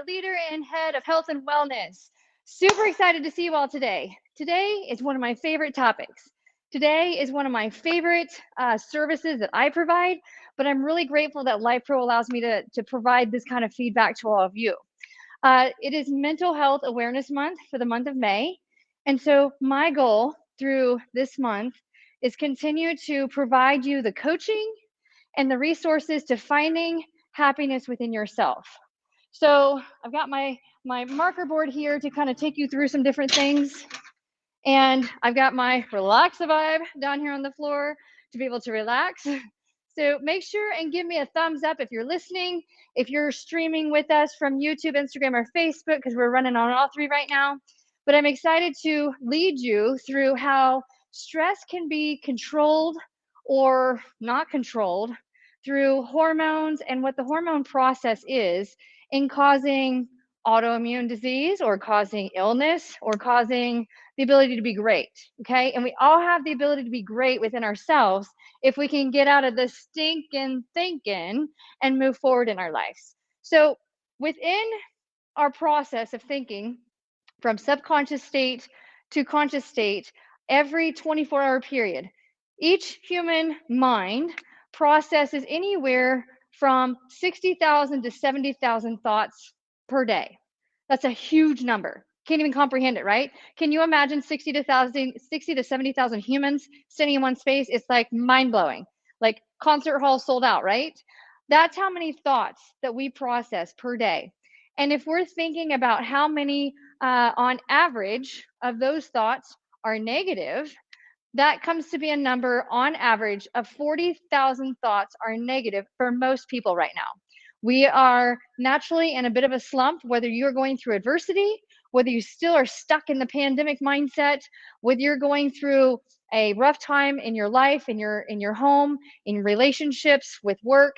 your leader and head of health and wellness. Super excited to see you all today. Today is one of my favorite topics. Today is one of my favorite services that I provide, but I'm really grateful that LifePro allows me to provide this kind of feedback to all of you. It is Mental Health Awareness Month for the month of May. And so my goal through this month is continue to provide you the coaching and the resources to finding happiness within yourself. So I've got my marker board here to kind of take you through some different things. And I've got my relax vibe down here on the floor to be able to relax. So make sure and give me a thumbs up if you're listening, if you're streaming with us from YouTube, Instagram, or Facebook, because we're running on all three right now. But I'm excited to lead you through how stress can be controlled or not controlled through hormones and what the hormone process is in causing autoimmune disease or causing illness or causing the ability to be great. Okay. And we all have the ability to be great within ourselves if we can get out of the stinking thinking and move forward in our lives. So within our process of thinking from subconscious state to conscious state, every 24-hour period, each human mind processes anywhere from 60,000 to 70,000 thoughts per day. That's a huge number. Can't even comprehend it, right? Can you imagine 60 to 70,000 humans sitting in one space? It's like mind-blowing. Like concert hall sold out, right? That's how many thoughts that we process per day. And if we're thinking about how many on average of those thoughts are negative, that comes to be a number on average of 40,000 thoughts are negative for most people right now. We are naturally in a bit of a slump, whether you're going through adversity, whether you still are stuck in the pandemic mindset, whether you're going through a rough time in your life, in your home, in relationships, with work,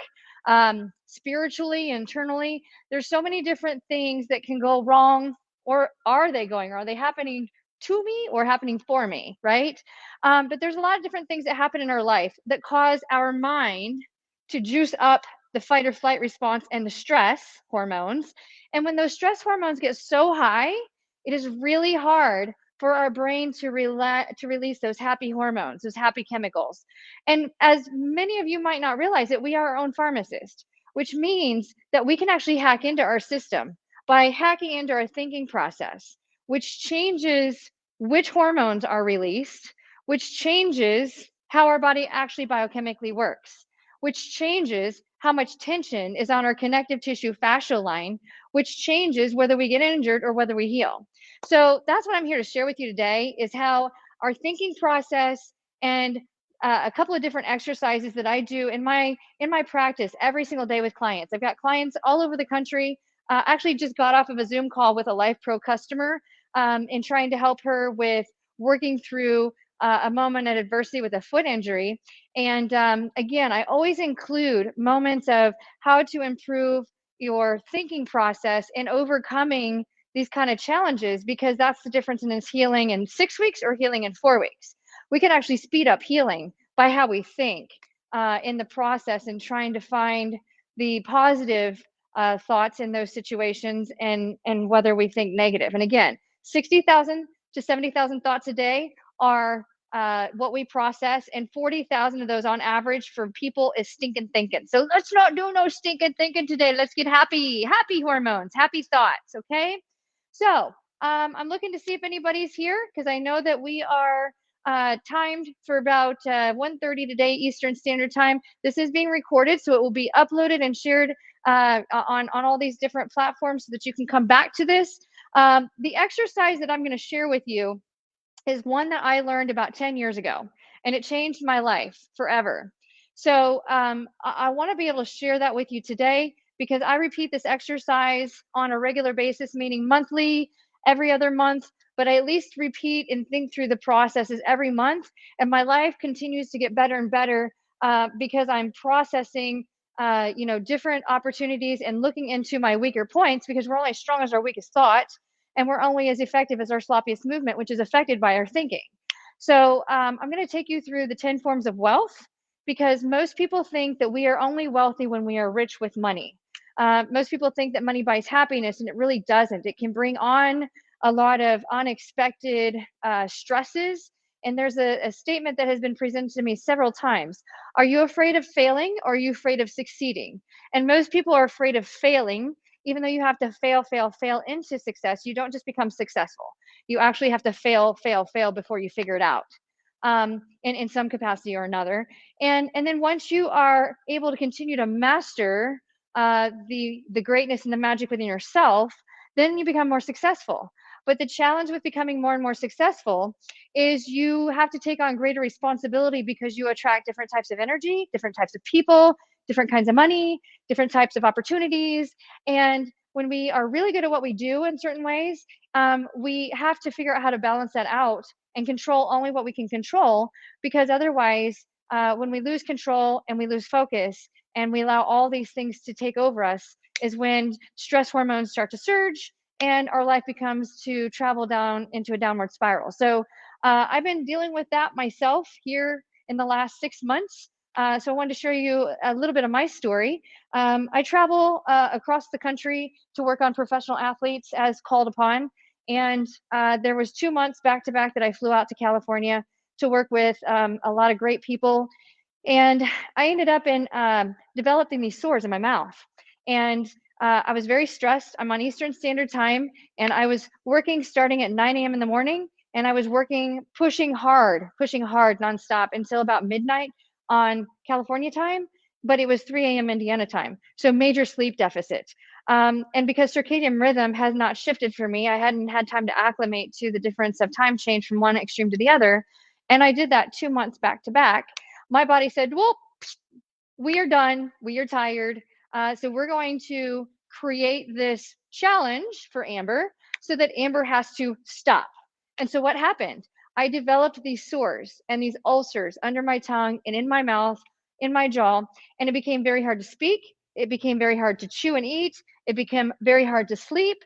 spiritually, internally. There's so many different things that can go wrong, or are they going? Are they happening to me or happening for me, right? But there's a lot of different things that happen in our life that cause our mind to juice up the fight or flight response and the stress hormones. And when those stress hormones get so high, it is really hard for our brain to release those happy hormones, those happy chemicals. And as many of you might not realize it, we are our own pharmacist, which means that we can actually hack into our system by hacking into our thinking process, which changes which hormones are released, which changes how our body actually biochemically works, which changes how much tension is on our connective tissue fascial line, which changes whether we get injured or whether we heal. So that's what I'm here to share with you today, is how our thinking process and a couple of different exercises that I do in my practice every single day with clients. I've got clients all over the country. Actually just got off of a Zoom call with a LifePro customer in trying to help her with working through a moment of adversity with a foot injury. And again, I always include moments of how to improve your thinking process and overcoming these kind of challenges, because that's the difference in this healing in 6 weeks or healing in 4 weeks. We can actually speed up healing by how we think in the process and trying to find the positive thoughts in those situations and whether we think negative. And again, 60,000 to 70,000 thoughts a day are what we process, and 40,000 of those on average for people is stinking thinking. So let's not do no stinking thinking today. Let's get happy hormones, happy thoughts. Okay. So I'm looking to see if anybody's here, because I know that we are timed for about 1:30 today Eastern Standard Time. This is being recorded, so it will be uploaded and shared on all these different platforms so that you can come back to this. The exercise that I'm going to share with you is one that I learned about 10 years ago, and it changed my life forever. So I want to be able to share that with you today, because I repeat this exercise on a regular basis, meaning monthly, every other month, but I at least repeat and think through the processes every month. And my life continues to get better and better because I'm processing different opportunities and looking into my weaker points, because we're only as strong as our weakest thought, and we're only as effective as our sloppiest movement, which is affected by our thinking. So I'm going to take you through the 10 forms of wealth, because most people think that we are only wealthy when we are rich with money. Most people think that money buys happiness, and it really doesn't. It can bring on a lot of unexpected stresses. And there's a statement that has been presented to me several times. Are you afraid of failing, or are you afraid of succeeding? And most people are afraid of failing, even though you have to fail into success. You don't just become successful. You actually have to fail before you figure it out, in some capacity or another. And then once you are able to continue to master the greatness and the magic within yourself, then you become more successful. But the challenge with becoming more and more successful is you have to take on greater responsibility, because you attract different types of energy, different types of people, different kinds of money, different types of opportunities. And when we are really good at what we do in certain ways, we have to figure out how to balance that out and control only what we can control, because otherwise, when we lose control and we lose focus and we allow all these things to take over us, is when stress hormones start to surge and our life becomes to travel down into a downward spiral. So I've been dealing with that myself here in the last 6 months. So I wanted to share you a little bit of my story. I travel across the country to work on professional athletes as called upon. And there was 2 months back to back that I flew out to California to work with a lot of great people. And I ended up in developing these sores in my mouth. And I was very stressed. I'm on Eastern Standard Time, and I was working starting at 9 a.m. in the morning, and I was working, pushing hard nonstop until about midnight on California time, but it was 3 a.m. Indiana time. So major sleep deficit. And because circadian rhythm has not shifted for me, I hadn't had time to acclimate to the difference of time change from one extreme to the other. And I did that 2 months back to back. My body said, well, we are done. We are tired. So we're going to create this challenge for Amber so that Amber has to stop. And so what happened? I developed these sores and these ulcers under my tongue and in my mouth, in my jaw, and it became very hard to speak. It became very hard to chew and eat. It became very hard to sleep.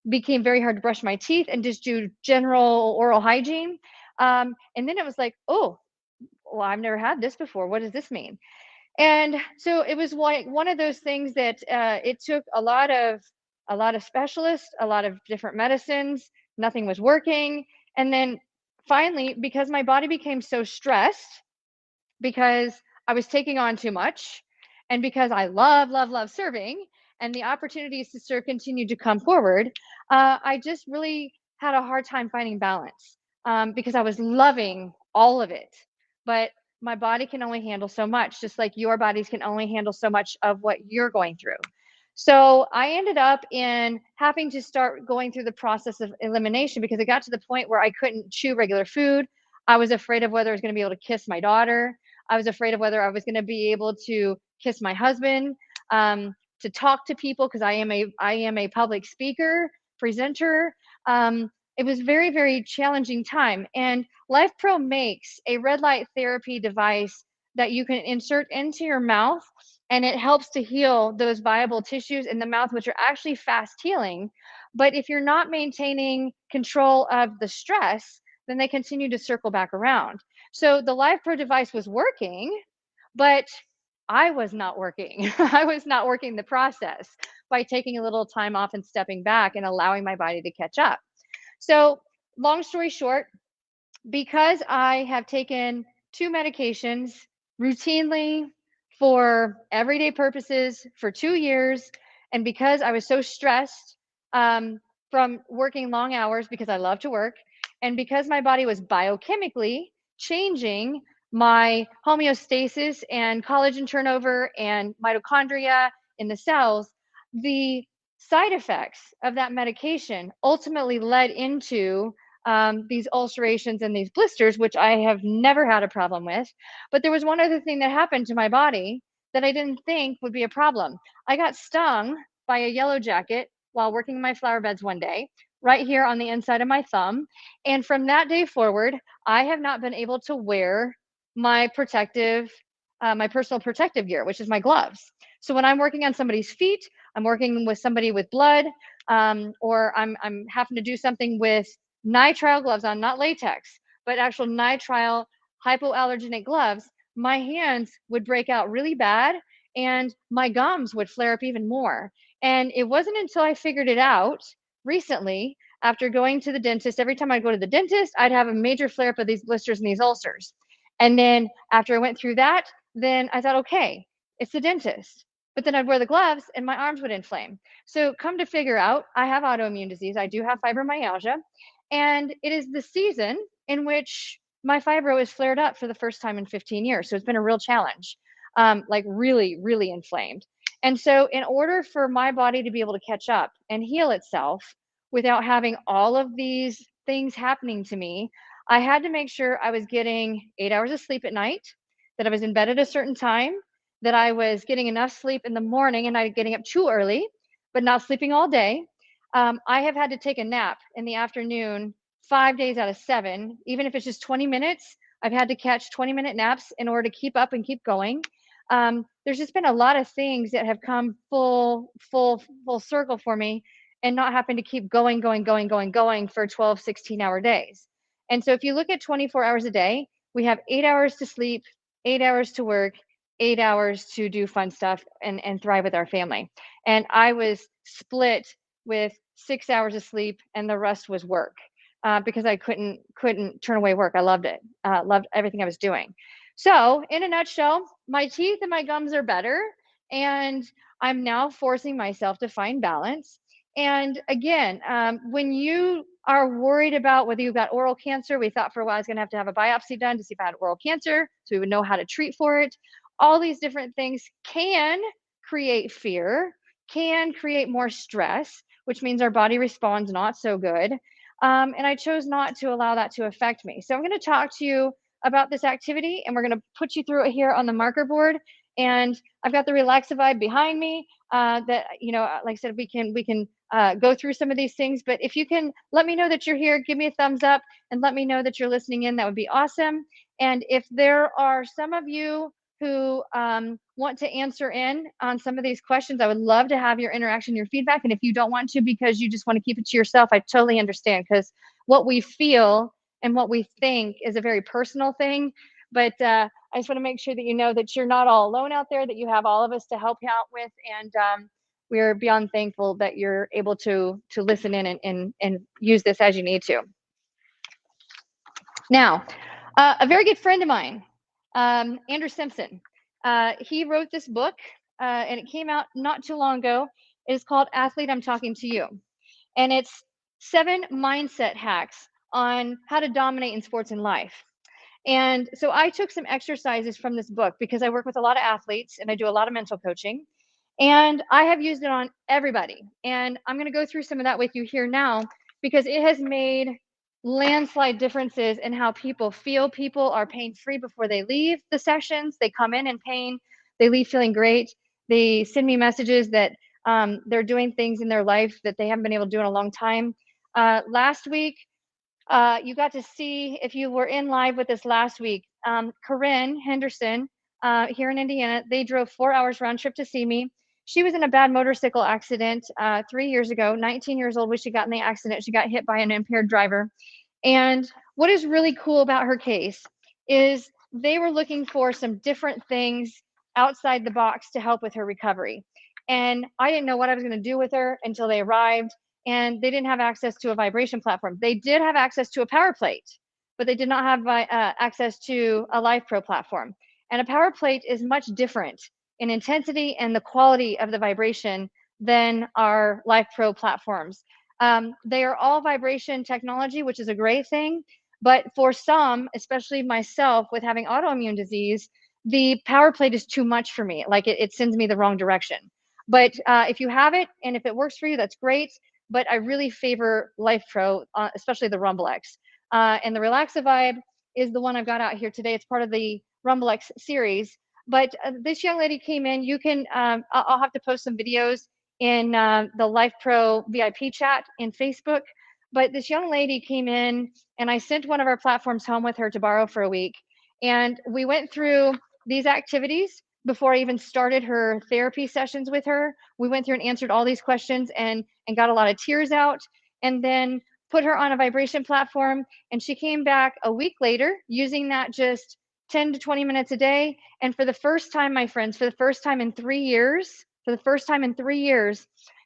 Became very hard to brush my teeth and just do general oral hygiene. And then it was like, oh, well, I've never had this before. What does this mean? And so it was like one of those things that it took a lot of specialists, a lot of different medicines. Nothing was working. And then finally, because my body became so stressed, because I was taking on too much, and because I love serving, and the opportunities to serve continued to come forward, I just really had a hard time finding balance, because I was loving all of it. But my body can only handle so much, just like your bodies can only handle so much of what you're going through. So I ended up in having to start going through the process of elimination, because it got to the point where I couldn't chew regular food. I was afraid of whether I was going to be able to kiss my daughter. I was afraid of whether I was going to be able to kiss my husband, to talk to people, because I am a public speaker, presenter. It was very, very challenging time. And Life Pro makes a red light therapy device that you can insert into your mouth, and it helps to heal those viable tissues in the mouth, which are actually fast healing. But if you're not maintaining control of the stress, then they continue to circle back around. So the Life Pro device was working, but I was not working. I was not working the process by taking a little time off and stepping back and allowing my body to catch up. So, long story short, because I have taken 2 medications routinely for everyday purposes for 2 years, and because I was so stressed from working long hours because I love to work, and because my body was biochemically changing my homeostasis and collagen turnover and mitochondria in the cells, the side effects of that medication ultimately led into these ulcerations and these blisters, which I have never had a problem with. But there was one other thing that happened to my body that I didn't think would be a problem. I got stung by a yellow jacket while working my flower beds one day, right here on the inside of my thumb. And from that day forward, I have not been able to wear my my personal protective gear, which is my gloves. So when I'm working on somebody's feet, I'm working with somebody with blood, or I'm having to do something with nitrile gloves on, not latex, but actual nitrile hypoallergenic gloves, my hands would break out really bad. and my gums would flare up even more. And it wasn't until I figured it out recently, after going to the dentist. Every time I'd go to the dentist, I'd have a major flare up of these blisters and these ulcers. And then after I went through that, then I thought, okay, it's the dentist. But then I'd wear the gloves and my arms would inflame. So come to figure out, I have autoimmune disease. I do have fibromyalgia. And it is the season in which my fibro is flared up for the first time in 15 years. So it's been a real challenge, like really, really inflamed. And so, in order for my body to be able to catch up and heal itself without having all of these things happening to me, I had to make sure I was getting 8 hours of sleep at night, that I was in bed at a certain time, that I was getting enough sleep in the morning and not getting up too early, but not sleeping all day. I have had to take a nap in the afternoon 5 days out of 7, even if it's just 20 minutes. I've had to catch 20-minute naps in order to keep up and keep going. There's just been a lot of things that have come full circle for me and not having to keep going for 12, 16-hour days. And so if you look at 24 hours a day, we have 8 hours to sleep, 8 hours to work, 8 hours to do fun stuff and thrive with our family. And I was split with 6 hours of sleep and the rest was work, because I couldn't turn away work. I loved it. Loved everything I was doing. So in a nutshell, my teeth and my gums are better, and I'm now forcing myself to find balance. And again, when you are worried about whether you've got oral cancer, we thought for a while I was going to have a biopsy done to see if I had oral cancer, so we would know how to treat for it. All these different things can create fear, can create more stress, which means our body responds not so good. And I chose not to allow that to affect me. So I'm going to talk to you about this activity, and we're going to put you through it here on the marker board. And I've got the Relaxivide behind me, that, like I said, we can go through some of these things. But if you can let me know that you're here, give me a thumbs up and let me know that you're listening in, that would be awesome. And if there are some of you who want to answer in on some of these questions, I would love to have your interaction, your feedback. And if you don't want to because you just want to keep it to yourself, I totally understand, because what we feel and what we think is a very personal thing. But I just want to make sure that you know that you're not all alone out there, that you have all of us to help you out with. And we're beyond thankful that you're able to listen in and use this as you need to. Now, a very good friend of mine, Andrew Simpson, he wrote this book, and it came out not too long ago. It is called Athlete, I'm Talking to You. And it's 7 mindset hacks on how to dominate in sports and life. And so I took some exercises from this book because I work with a lot of athletes and I do a lot of mental coaching. And I have used it on everybody. And I'm going to go through some of that with you here now, because it has made landslide differences in how people feel. People are pain-free before they leave the sessions. They come in pain. They leave feeling great. They send me messages that they're doing things in their life that they haven't been able to do in a long time. Last week, you got to see, if you were in live with us last week, Corinne Henderson, here in Indiana, they drove 4 hours round trip to see me. She was in a bad motorcycle accident 3 years ago, 19 years old when she got in the accident. She got hit by an impaired driver. And what is really cool about her case is they were looking for some different things outside the box to help with her recovery. And I didn't know what I was going to do with her until they arrived. And they didn't have access to a vibration platform. They did have access to a power plate, but they did not have access to a Life Pro platform. And a power plate is much different in intensity and the quality of the vibration than our Life Pro platforms. They are all vibration technology, which is a great thing. But for some, especially myself with having autoimmune disease, the power plate is too much for me. Like it sends me the wrong direction. But if you have it and if it works for you, that's great. But I really favor Life Pro, especially the Rumble X. And the Relaxivide is the one I've got out here today. It's part of the Rumble X series. But this young lady came in. You can, I'll have to post some videos in the Life Pro VIP chat in Facebook. But this young lady came in, and I sent one of our platforms home with her to borrow for a week. And we went through these activities before I even started her therapy sessions with her. We went through and answered all these questions and got a lot of tears out, and then put her on a vibration platform. And she came back a week later using that just 10 to 20 minutes a day. And for the first time, my friends, for the first time in 3 years,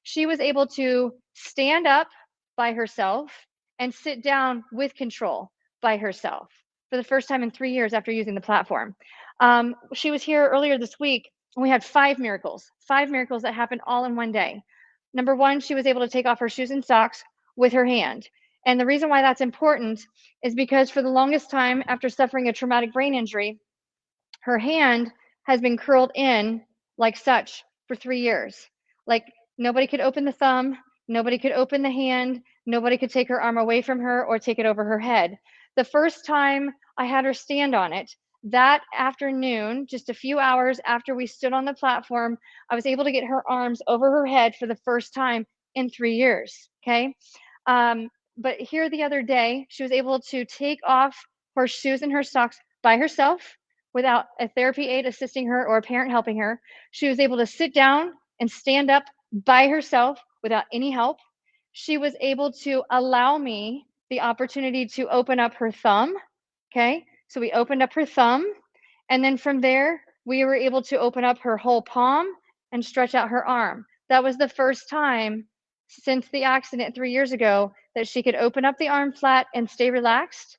she was able to stand up by herself and sit down with control by herself for the first time in 3 years after using the platform. She was here earlier this week, and we had five miracles that happened all in one day. Number one, she was able to take off her shoes and socks with her hand. And the reason why that's important is because for the longest time, after suffering a traumatic brain injury, her hand has been curled in like such for 3 years. Like nobody could open the thumb, nobody could open the hand, nobody could take her arm away from her or take it over her head. The first time I had her stand on it, that afternoon, just a few hours after we stood on the platform, I was able to get her arms over her head for the first time in 3 years. Okay. But here the other day, she was able to take off her shoes and her socks by herself without a therapy aide assisting her or a parent helping her. She was able to sit down and stand up by herself without any help. She was able to allow me the opportunity to open up her thumb. Okay. So we opened up her thumb. And then from there, we were able to open up her whole palm and stretch out her arm. That was the first time since the accident 3 years ago that she could open up the arm flat and stay relaxed,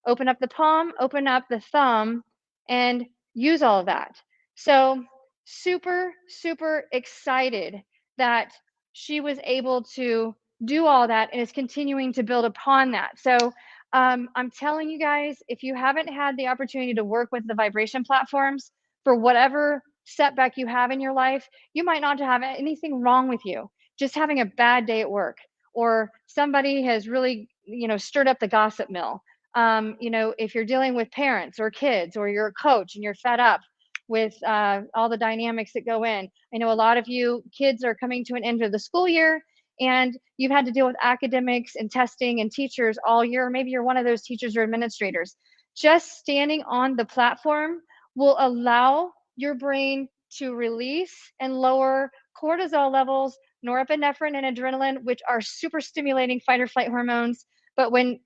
open up the palm, open up the thumb, and use all of that. So super, super excited that she was able to do all that and is continuing to build upon that. So I'm telling you guys, if you haven't had the opportunity to work with the vibration platforms for whatever setback you have in your life, you might not have anything wrong with you, just having a bad day at work, or somebody has really, stirred up the gossip mill. If you're dealing with parents or kids, or you're a coach and you're fed up with all the dynamics that go in. I know a lot of you kids are coming to an end of the school year, and you've had to deal with academics and testing and teachers all year. Maybe you're one of those teachers or administrators. Just standing on the platform will allow your brain to release and lower cortisol levels, norepinephrine and adrenaline, which are super stimulating fight or flight hormones. But when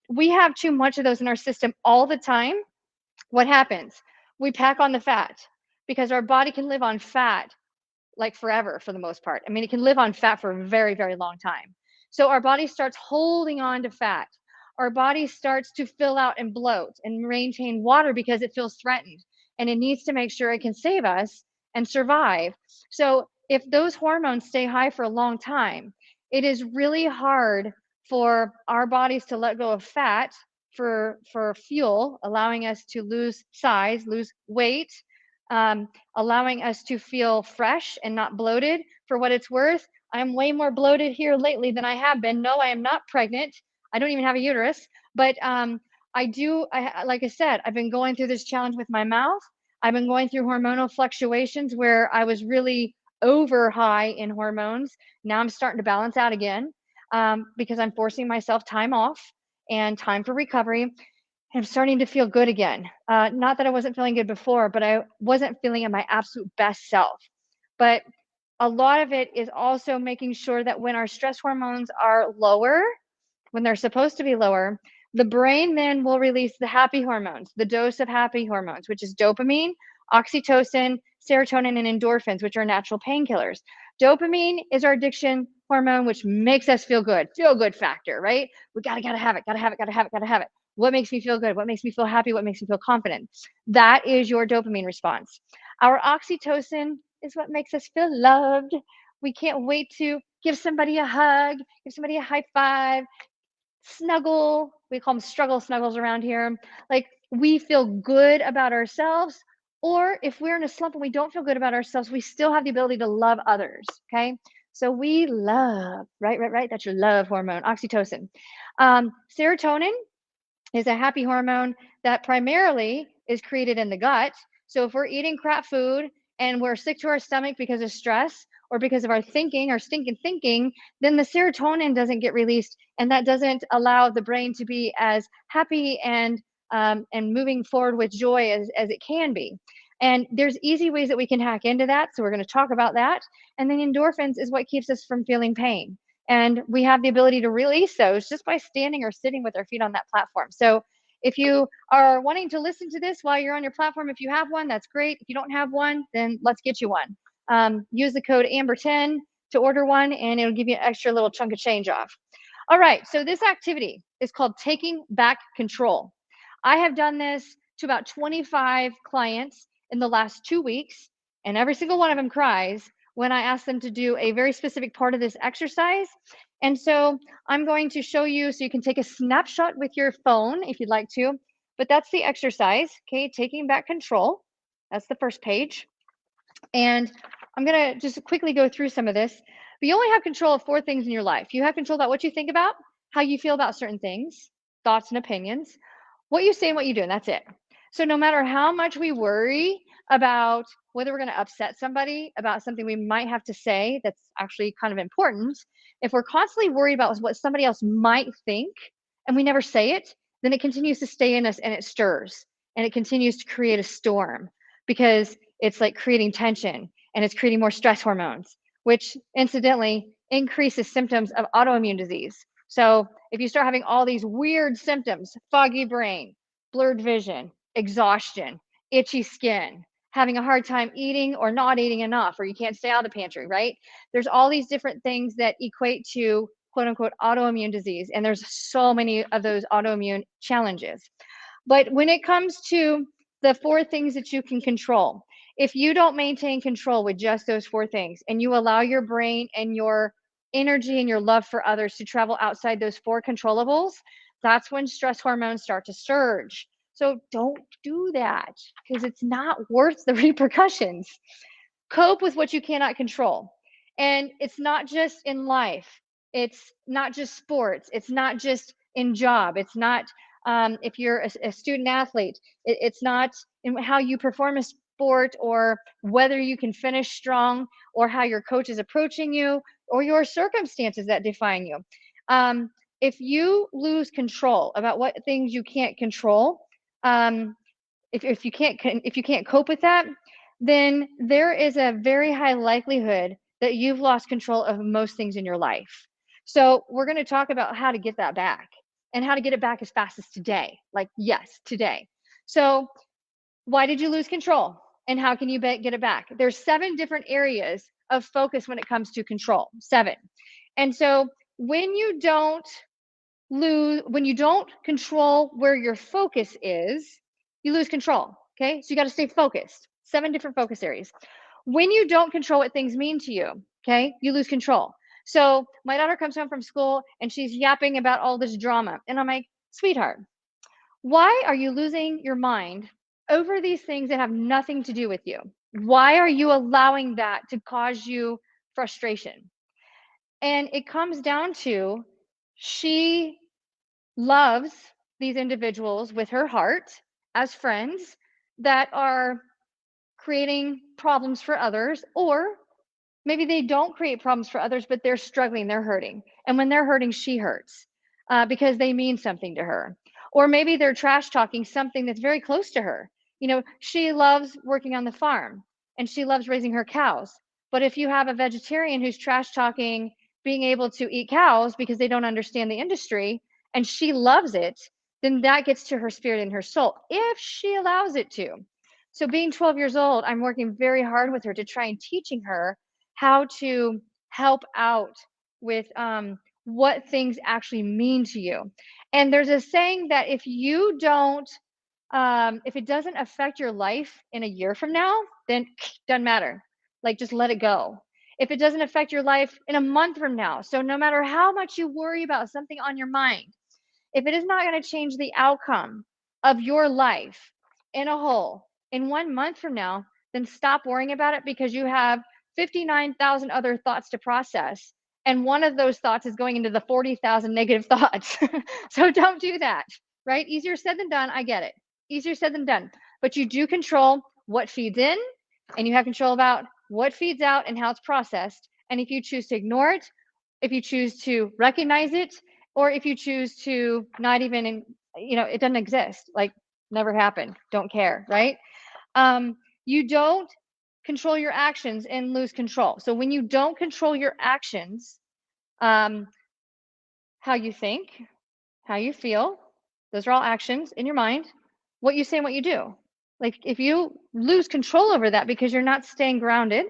we have too much of those in our system all the time, what happens? We pack on the fat, because our body can live on fat like forever for the most part. I mean, it can live on fat for a very, very long time. So our body starts holding on to fat. Our body starts to fill out and bloat and maintain water because it feels threatened, and it needs to make sure it can save us and survive. So if those hormones stay high for a long time, it is really hard for our bodies to let go of fat for fuel, allowing us to lose size, lose weight, allowing us to feel fresh and not bloated. For what it's worth, I'm way more bloated here lately than I have been. No, I am not pregnant. I don't even have a uterus, but like I said, I've been going through this challenge with my mouth. I've been going through hormonal fluctuations where I was really over high in hormones. Now I'm starting to balance out again, because I'm forcing myself time off and time for recovery. I'm starting to feel good again. Not that I wasn't feeling good before, but I wasn't feeling at my absolute best self. But a lot of it is also making sure that when our stress hormones are lower, when they're supposed to be lower, the brain then will release the happy hormones, the dose of happy hormones, which is dopamine, oxytocin, serotonin, and endorphins, which are natural painkillers. Dopamine is our addiction hormone, which makes us feel good factor, right? We gotta have it. What makes me feel good? What makes me feel happy? What makes me feel confident? That is your dopamine response. Our oxytocin is what makes us feel loved. We can't wait to give somebody a hug, give somebody a high five, snuggle. We call them struggle snuggles around here. Like, we feel good about ourselves. Or if we're in a slump and we don't feel good about ourselves, we still have the ability to love others. Okay. So we love, right. That's your love hormone, oxytocin. Serotonin is a happy hormone that primarily is created in the gut. So if we're eating crap food and we're sick to our stomach because of stress or because of our thinking, our stinking thinking, then the serotonin doesn't get released, and that doesn't allow the brain to be as happy and moving forward with joy as it can be. And there's easy ways that we can hack into that. So we're going to talk about that. And then endorphins is what keeps us from feeling pain. And we have the ability to release those just by standing or sitting with our feet on that platform. So If you are wanting to listen to this while you're on your platform, if you have one, that's great. If you don't have one, then let's get you one. Use the code AMBER10 to order one, and it'll give you an extra little chunk of change off. All right, so this activity is called taking back control. I have done this to about 25 clients in the last 2 weeks, and every single one of them cries when I ask them to do a very specific part of this exercise. And so I'm going to show you so you can take a snapshot with your phone if you'd like to, but that's the exercise, okay, taking back control. That's the first page. And I'm going to just quickly go through some of this. But you only have control of 4 things in your life. You have control about what you think about, how you feel about certain things, thoughts and opinions, what you say and what you do, and that's it. So no matter how much we worry about whether we're going to upset somebody about something we might have to say that's actually kind of important, if we're constantly worried about what somebody else might think and we never say it, then it continues to stay in us and it stirs and it continues to create a storm because it's like creating tension and it's creating more stress hormones, which incidentally increases symptoms of autoimmune disease. So if you start having all these weird symptoms, foggy brain, blurred vision, exhaustion, itchy skin, having a hard time eating or not eating enough, or you can't stay out of the pantry, right? There's all these different things that equate to quote unquote autoimmune disease. And there's so many of those autoimmune challenges. But when it comes to the 4 things that you can control, if you don't maintain control with just those 4 things and you allow your brain and your energy and your love for others to travel outside those 4 controllables, that's when stress hormones start to surge. So don't do that because it's not worth the repercussions. Cope with what you cannot control. And it's not just in life. It's not just sports. It's not just in job. It's not if you're a student athlete. It's not in how you perform a sport or whether you can finish strong or how your coach is approaching you or your circumstances that define you. If you lose control about what things you can't control, if you can't cope with that, then there is a very high likelihood that you've lost control of most things in your life. So we're going to talk about how to get that back and how to get it back as fast as today. Like, yes, today. So why did you lose control and how can you get it back? There's 7 different areas of focus when it comes to control. 7. And so when you don't control where your focus is, you lose control. Okay, so you got to stay focused. 7 different focus areas. When you don't control what things mean to you, okay, you lose control. So my daughter comes home from school and she's yapping about all this drama, and I'm like, sweetheart, why are you losing your mind over these things that have nothing to do with you? Why are you allowing that to cause you frustration? And it comes down to she loves these individuals with her heart as friends that are creating problems for others, or maybe they don't create problems for others, but they're struggling, they're hurting. And when they're hurting, she hurts because they mean something to her. Or maybe they're trash talking something that's very close to her. You know, she loves working on the farm and she loves raising her cows. But if you have a vegetarian who's trash talking being able to eat cows because they don't understand the industry and she loves it, then that gets to her spirit and her soul if she allows it to. So being 12 years old, I'm working very hard with her to try and teaching her how to help out with what things actually mean to you. And there's a saying that if you don't, if it doesn't affect your life in a year from now, then doesn't matter. Like just let it go. If it doesn't affect your life in a month from now, so no matter how much you worry about something on your mind, if it is not going to change the outcome of your life in a whole in 1 month from now, then stop worrying about it because you have 59,000 other thoughts to process. And one of those thoughts is going into the 40,000 negative thoughts. So don't do that, right? Easier said than done. I get it. Easier said than done. But you do control what feeds in and you have control about what feeds out and how it's processed. And if you choose to ignore it, if you choose to recognize it, or if you choose to not even, it doesn't exist, like never happened, don't care, right? You don't control your actions and lose control. So when you don't control your actions, how you think, how you feel, Those are all actions in your mind, what you say and what you do. Like if you lose control over that because you're not staying grounded,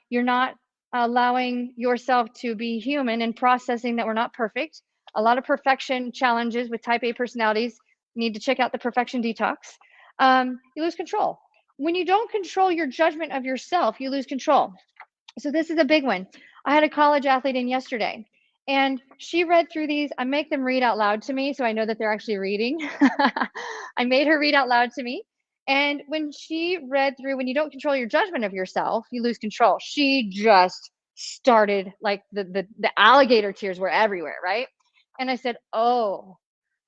you're not allowing yourself to be human and processing that we're not perfect. A lot of perfection challenges with type A personalities. You need to check out the perfection detox. You lose control. When you don't control your judgment of yourself, you lose control. So this is a big one. I had a college athlete in yesterday, and she read through these. I make them read out loud to me so I know that they're actually reading. I made her read out loud to me. And when she read through, when you don't control your judgment of yourself, you lose control. She just started like the alligator tears were everywhere, right? And I said, "Oh,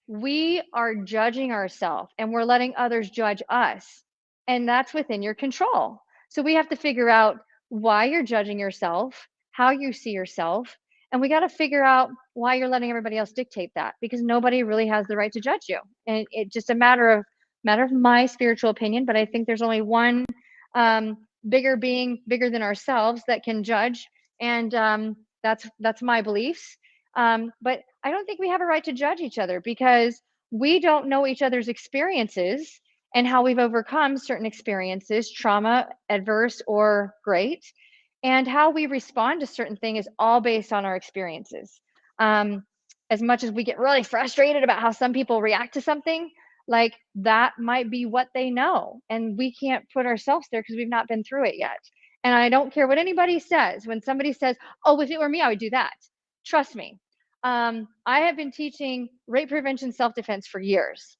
we are judging ourselves and we're letting others judge us. And that's within your control. So we have to figure out why you're judging yourself, how you see yourself, and we got to figure out why you're letting everybody else dictate that because nobody really has the right to judge you. And it's just a matter of my spiritual opinion, but I think there's only one bigger being, bigger than ourselves, that can judge, and that's my beliefs. But I don't think we have a right to judge each other because we don't know each other's experiences and how we've overcome certain experiences, trauma, adverse or great, and how we respond to certain things is all based on our experiences. Um, as much as we get really frustrated about how some people react to something, like that might be what they know, and we can't put ourselves there because we've not been through it yet. And I don't care what anybody says. When somebody says, "Oh, if it were me, I would do that," trust me. I have been teaching rape prevention self-defense for years,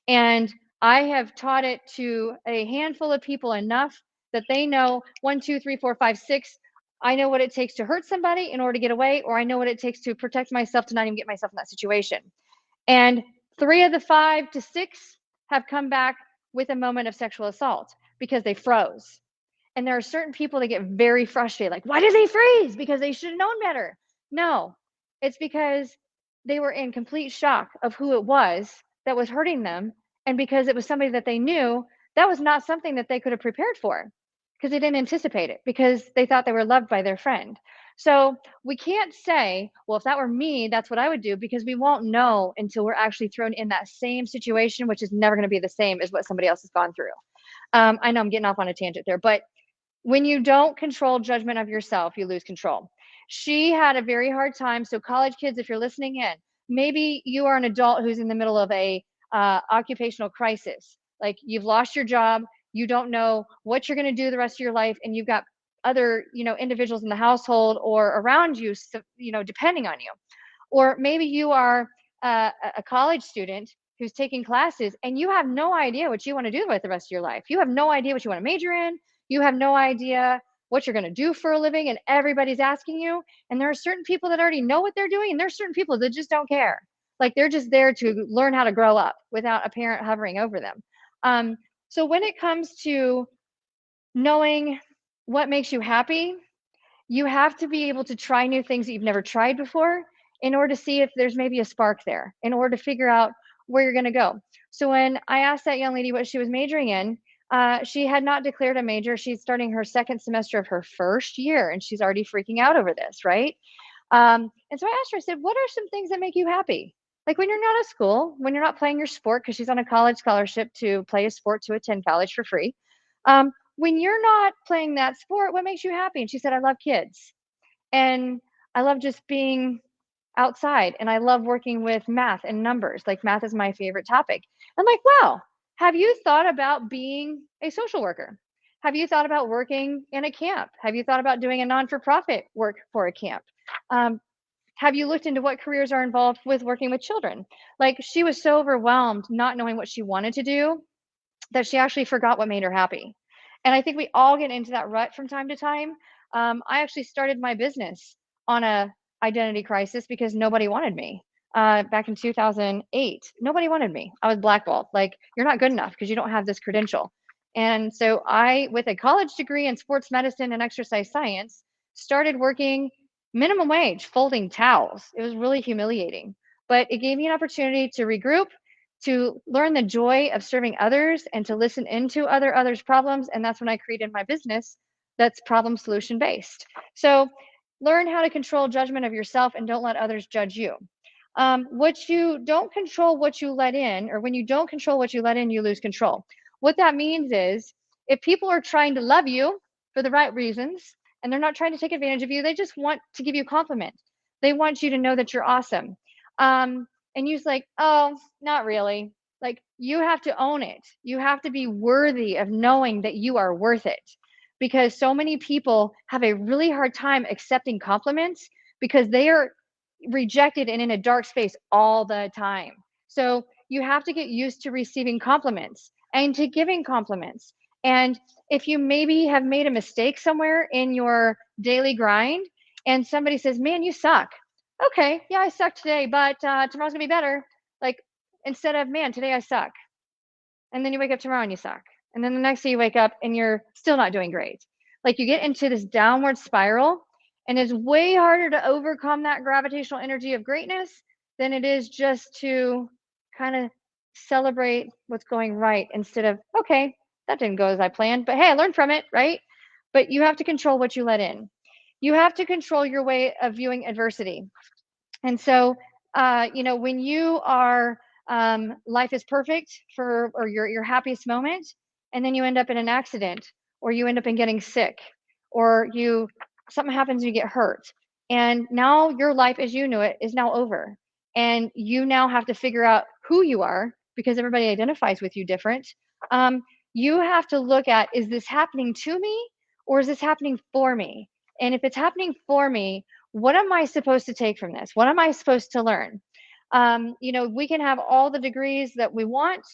and I have taught it to a handful of people enough that they know 1, 2, 3, 4, 5, 6. I know what it takes to hurt somebody in order to get away, or I know what it takes to protect myself to not even get myself in that situation. And 3 of the 5 to 6 have come back with a moment of sexual assault because they froze. And there are certain people that get very frustrated, like, why did they freeze? Because they should have known better. No, it's because they were in complete shock of who it was that was hurting them. And because it was somebody that they knew, that was not something that they could have prepared for because they didn't anticipate it because they thought they were loved by their friend. So we can't say, well, if that were me, that's what I would do, because we won't know until we're actually thrown in that same situation, which is never going to be the same as what somebody else has gone through. I know I'm getting off on a tangent there, but when you don't control judgment of yourself, you lose control. She had a very hard time. So, college kids, if you're listening in, maybe you are an adult who's in the middle of a occupational crisis. Like you've lost your job, you don't know what you're going to do the rest of your life, and you've got other, individuals in the household or around you, depending on you. Or maybe you are a college student who's taking classes and you have no idea what you want to do with the rest of your life. You have no idea what you want to major in. You have no idea what you're going to do for a living, and everybody's asking you. And there are certain people that already know what they're doing, and there's certain people that just don't care. Like they're just there to learn how to grow up without a parent hovering over them. So when it comes to knowing what makes you happy, you have to be able to try new things that you've never tried before in order to see if there's maybe a spark there, in order to figure out where you're going to go. So when I asked that young lady what she was majoring in, she had not declared a major. She's starting her second semester of her first year, and she's already freaking out over this, right? And so I asked her, I said, what are some things that make you happy? Like when you're not at school, when you're not playing your sport, because she's on a college scholarship to play a sport to attend college for free. When you're not playing that sport, what makes you happy? And she said, I love kids. And I love just being outside. And I love working with math and numbers. Like math is my favorite topic. I'm like, wow, have you thought about being a social worker? Have you thought about working in a camp? Have you thought about doing a non-for-profit work for a camp? Um, have you looked into what careers are involved with working with children? Like she was so overwhelmed not knowing what she wanted to do that she actually forgot what made her happy. And I think we all get into that rut from time to time. I actually started my business on a identity crisis because nobody wanted me. Back in 2008, nobody wanted me. I was blackballed. Like, you're not good enough because you don't have this credential. And so I, with a college degree in sports medicine and exercise science, started working minimum wage, folding towels. It was really humiliating, but it gave me an opportunity to regroup, to learn the joy of serving others, and to listen into others' problems. And that's when I created my business that's problem solution based. So learn how to control judgment of yourself and don't let others judge you. What you don't control, what you let in, or when you don't control what you let in, you lose control. What that means is if people are trying to love you for the right reasons and they're not trying to take advantage of you, they just want to give you a compliment. They want you to know that you're awesome. And you're like, oh, not really. Like, you have to own it. You have to be worthy of knowing that you are worth it. Because so many people have a really hard time accepting compliments because they are rejected and in a dark space all the time. So you have to get used to receiving compliments and to giving compliments. And if you maybe have made a mistake somewhere in your daily grind and somebody says, man, you suck. Okay, yeah, I suck today, but tomorrow's gonna be better. Like, instead of, man, today I suck. And then you wake up tomorrow and you suck. And then the next day you wake up and you're still not doing great. Like, you get into this downward spiral, and it's way harder to overcome that gravitational energy of greatness than it is just to kind of celebrate what's going right instead of, okay, that didn't go as I planned, but hey, I learned from it, right? But you have to control what you let in. You have to control your way of viewing adversity. And so, when you are, life is perfect for, or your happiest moment, and then you end up in an accident, or you end up in getting sick, or something happens, you get hurt, and now your life as you knew it is now over, and you now have to figure out who you are because everybody identifies with you different. Um, you have to look at, is this happening to me or is this happening for me? And if it's happening for me, what am I supposed to take from this? What am I supposed to learn? We can have all the degrees that we want,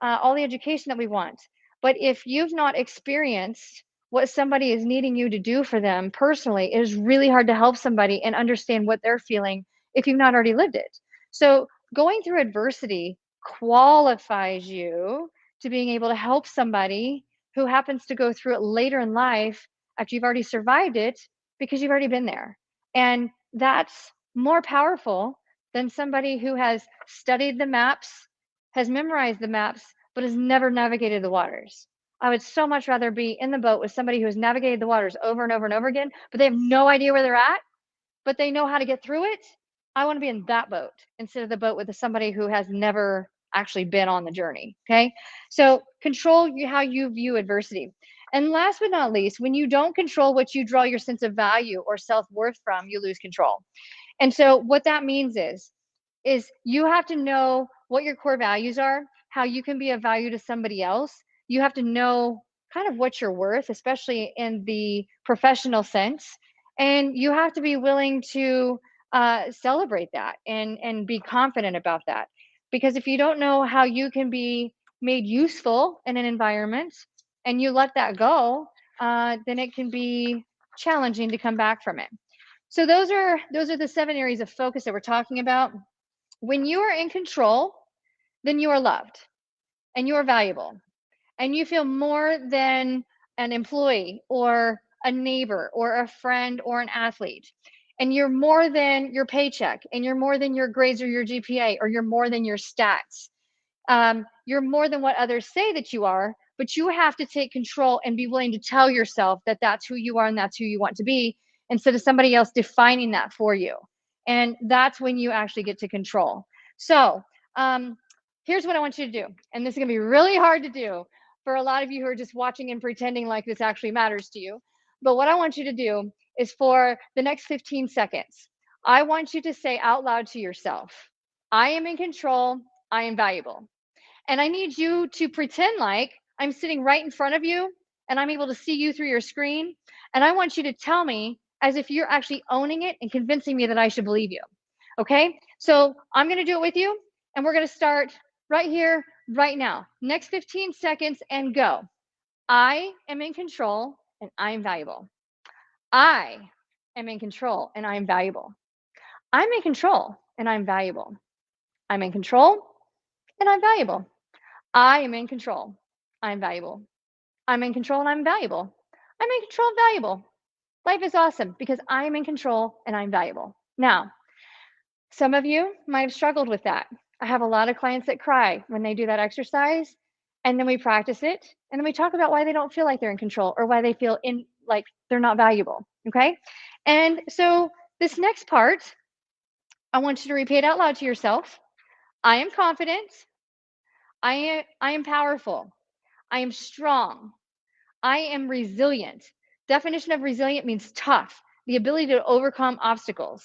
all the education that we want. But if you've not experienced what somebody is needing you to do for them personally, it is really hard to help somebody and understand what they're feeling if you've not already lived it. So going through adversity qualifies you to being able to help somebody who happens to go through it later in life after you've already survived it because you've already been there. And that's more powerful than somebody who has studied the maps, has memorized the maps, but has never navigated the waters. I would so much rather be in the boat with somebody who has navigated the waters over and over and over again, but they have no idea where they're at, but they know how to get through it. I want to be in that boat instead of the boat with somebody who has never actually been on the journey. Okay. So control how you view adversity. And last but not least, when you don't control what you draw your sense of value or self-worth from, you lose control. And so what that means is you have to know what your core values are, how you can be of value to somebody else. You have to know kind of what you're worth, especially in the professional sense. And you have to be willing to celebrate that and be confident about that. Because if you don't know how you can be made useful in an environment and you let that go, then it can be challenging to come back from it. So those are the 7 areas of focus that we're talking about. When you are in control, then you are loved and you are valuable and you feel more than an employee or a neighbor or a friend or an athlete. And you're more than your paycheck, and you're more than your grades or your GPA, or you're more than your stats. You're more than what others say that you are, but you have to take control and be willing to tell yourself that that's who you are and that's who you want to be instead of somebody else defining that for you. And that's when you actually get to control. So here's what I want you to do. And this is going to be really hard to do for a lot of you who are just watching and pretending like this actually matters to you. But what I want you to do is, for the next 15 seconds, I want you to say out loud to yourself, I am in control. I am valuable. And I need you to pretend like I'm sitting right in front of you and I'm able to see you through your screen. And I want you to tell me as if you're actually owning it and convincing me that I should believe you. Okay? So I'm going to do it with you, and we're going to start right here, right now. Next 15 seconds and go. I am in control and I am valuable. I am in control and I am valuable. I'm in control and I'm valuable. I'm in control and I'm valuable. I am in control. I'm valuable. I'm in control and I'm valuable. I'm in control and valuable. Life is awesome because I am in control and I'm valuable. Now, some of you might have struggled with that. I have a lot of clients that cry when they do that exercise, and then we practice it, and then we talk about why they don't feel like they're in control or why they feel like they're not valuable. Okay? And so this next part I want you to repeat out loud to yourself. I am confident. I am powerful. I am strong. I am resilient. Definition of resilient means tough, the ability to overcome obstacles.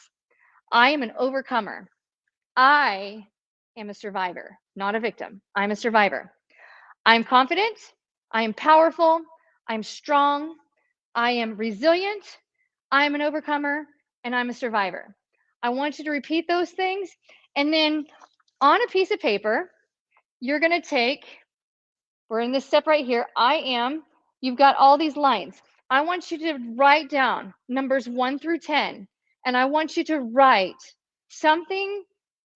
I am an overcomer. I am a survivor, not a victim. I'm a survivor. I'm confident. I am powerful. I'm strong. I am resilient. I'm an overcomer. And I'm a survivor. I want you to repeat those things. And then on a piece of paper, you're going to take, we're in this step right here. I am, you've got all these lines. I want you to write down numbers 1 through 10. And I want you to write something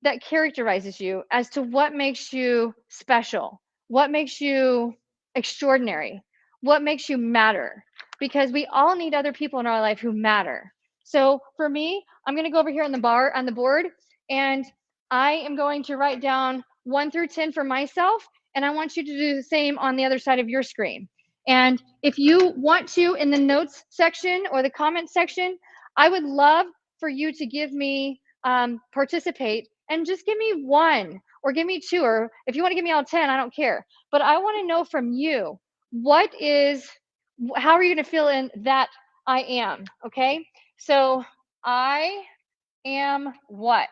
that characterizes you as to what makes you special, what makes you extraordinary, what makes you matter, because we all need other people in our life who matter. So for me, I'm going to go over here on the board, and I am going to write down 1 through 10 for myself, and I want you to do the same on the other side of your screen. And if you want to, in the notes section or the comment section, I would love for you to give me participate and just give me 1 or give me 2, or if you want to give me all 10, I don't care. But I want to know from you, how are you going to fill in that I am? Okay. So I am what?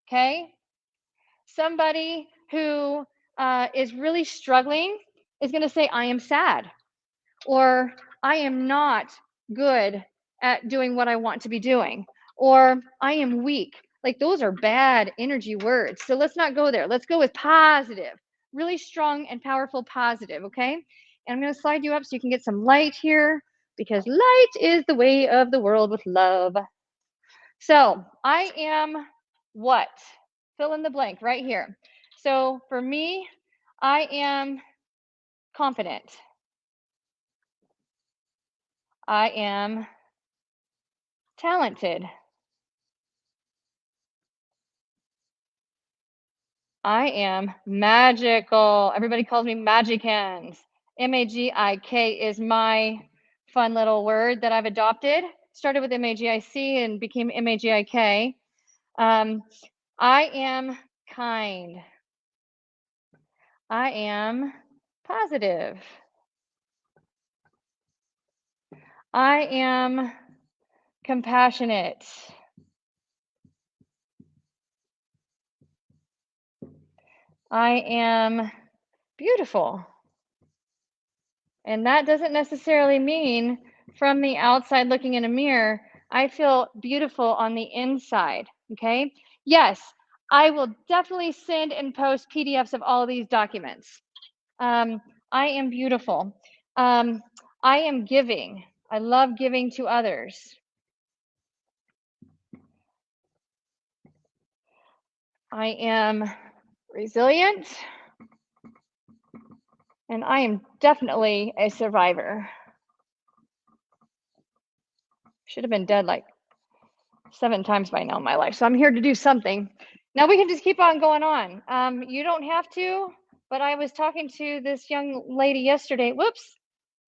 Okay. Somebody who is really struggling is going to say, I am sad, or I am not good at doing what I want to be doing, or I am weak. Like, those are bad energy words. So let's not go there. Let's go with positive, really strong and powerful positive, okay? And I'm going to slide you up so you can get some light here, because light is the way of the world with love. So I am what? Fill in the blank right here. So for me, I am confident. I am talented. I am magical. Everybody calls me Magikans. M-A-G-I-K is my fun little word that I've adopted. Started with M-A-G-I-C and became M-A-G-I-K. I am kind. I am positive. I am compassionate. I am beautiful. And that doesn't necessarily mean from the outside looking in a mirror, I feel beautiful on the inside. Okay. Yes, I will definitely send and post PDFs of all of these documents. I am beautiful. I am giving. I love giving to others. I am resilient. And I am definitely a survivor. Should have been dead like 7 times by now in my life. So I'm here to do something. Now we can just keep on going on. You don't have to, but I was talking to this young lady yesterday. Whoops.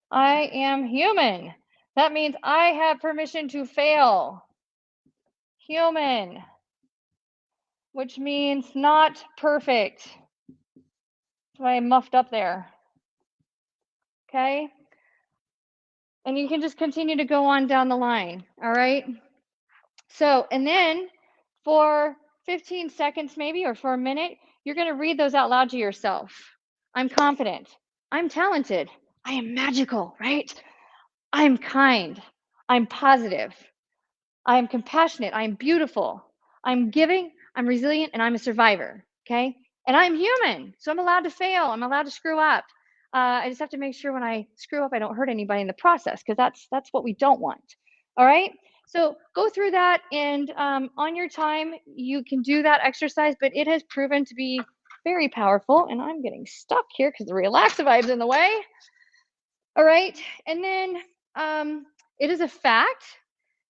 I am human. That means I have permission to fail. Human, which means not perfect. That's why I muffed up there. Okay. And you can just continue to go on down the line. All right. So, and then for 15 seconds maybe, or for a minute, you're going to read those out loud to yourself. I'm confident. I'm talented. I am magical, right? I'm kind. I'm positive. I am compassionate. I am beautiful. I'm giving. I'm resilient, and I'm a survivor. Okay. And I'm human. So I'm allowed to fail. I'm allowed to screw up. I just have to make sure when I screw up, I don't hurt anybody in the process, because that's what we don't want. All right. So go through that, and on your time, you can do that exercise, but it has proven to be very powerful. And I'm getting stuck here because the relaxivibe's in the way. All right. And then it is a fact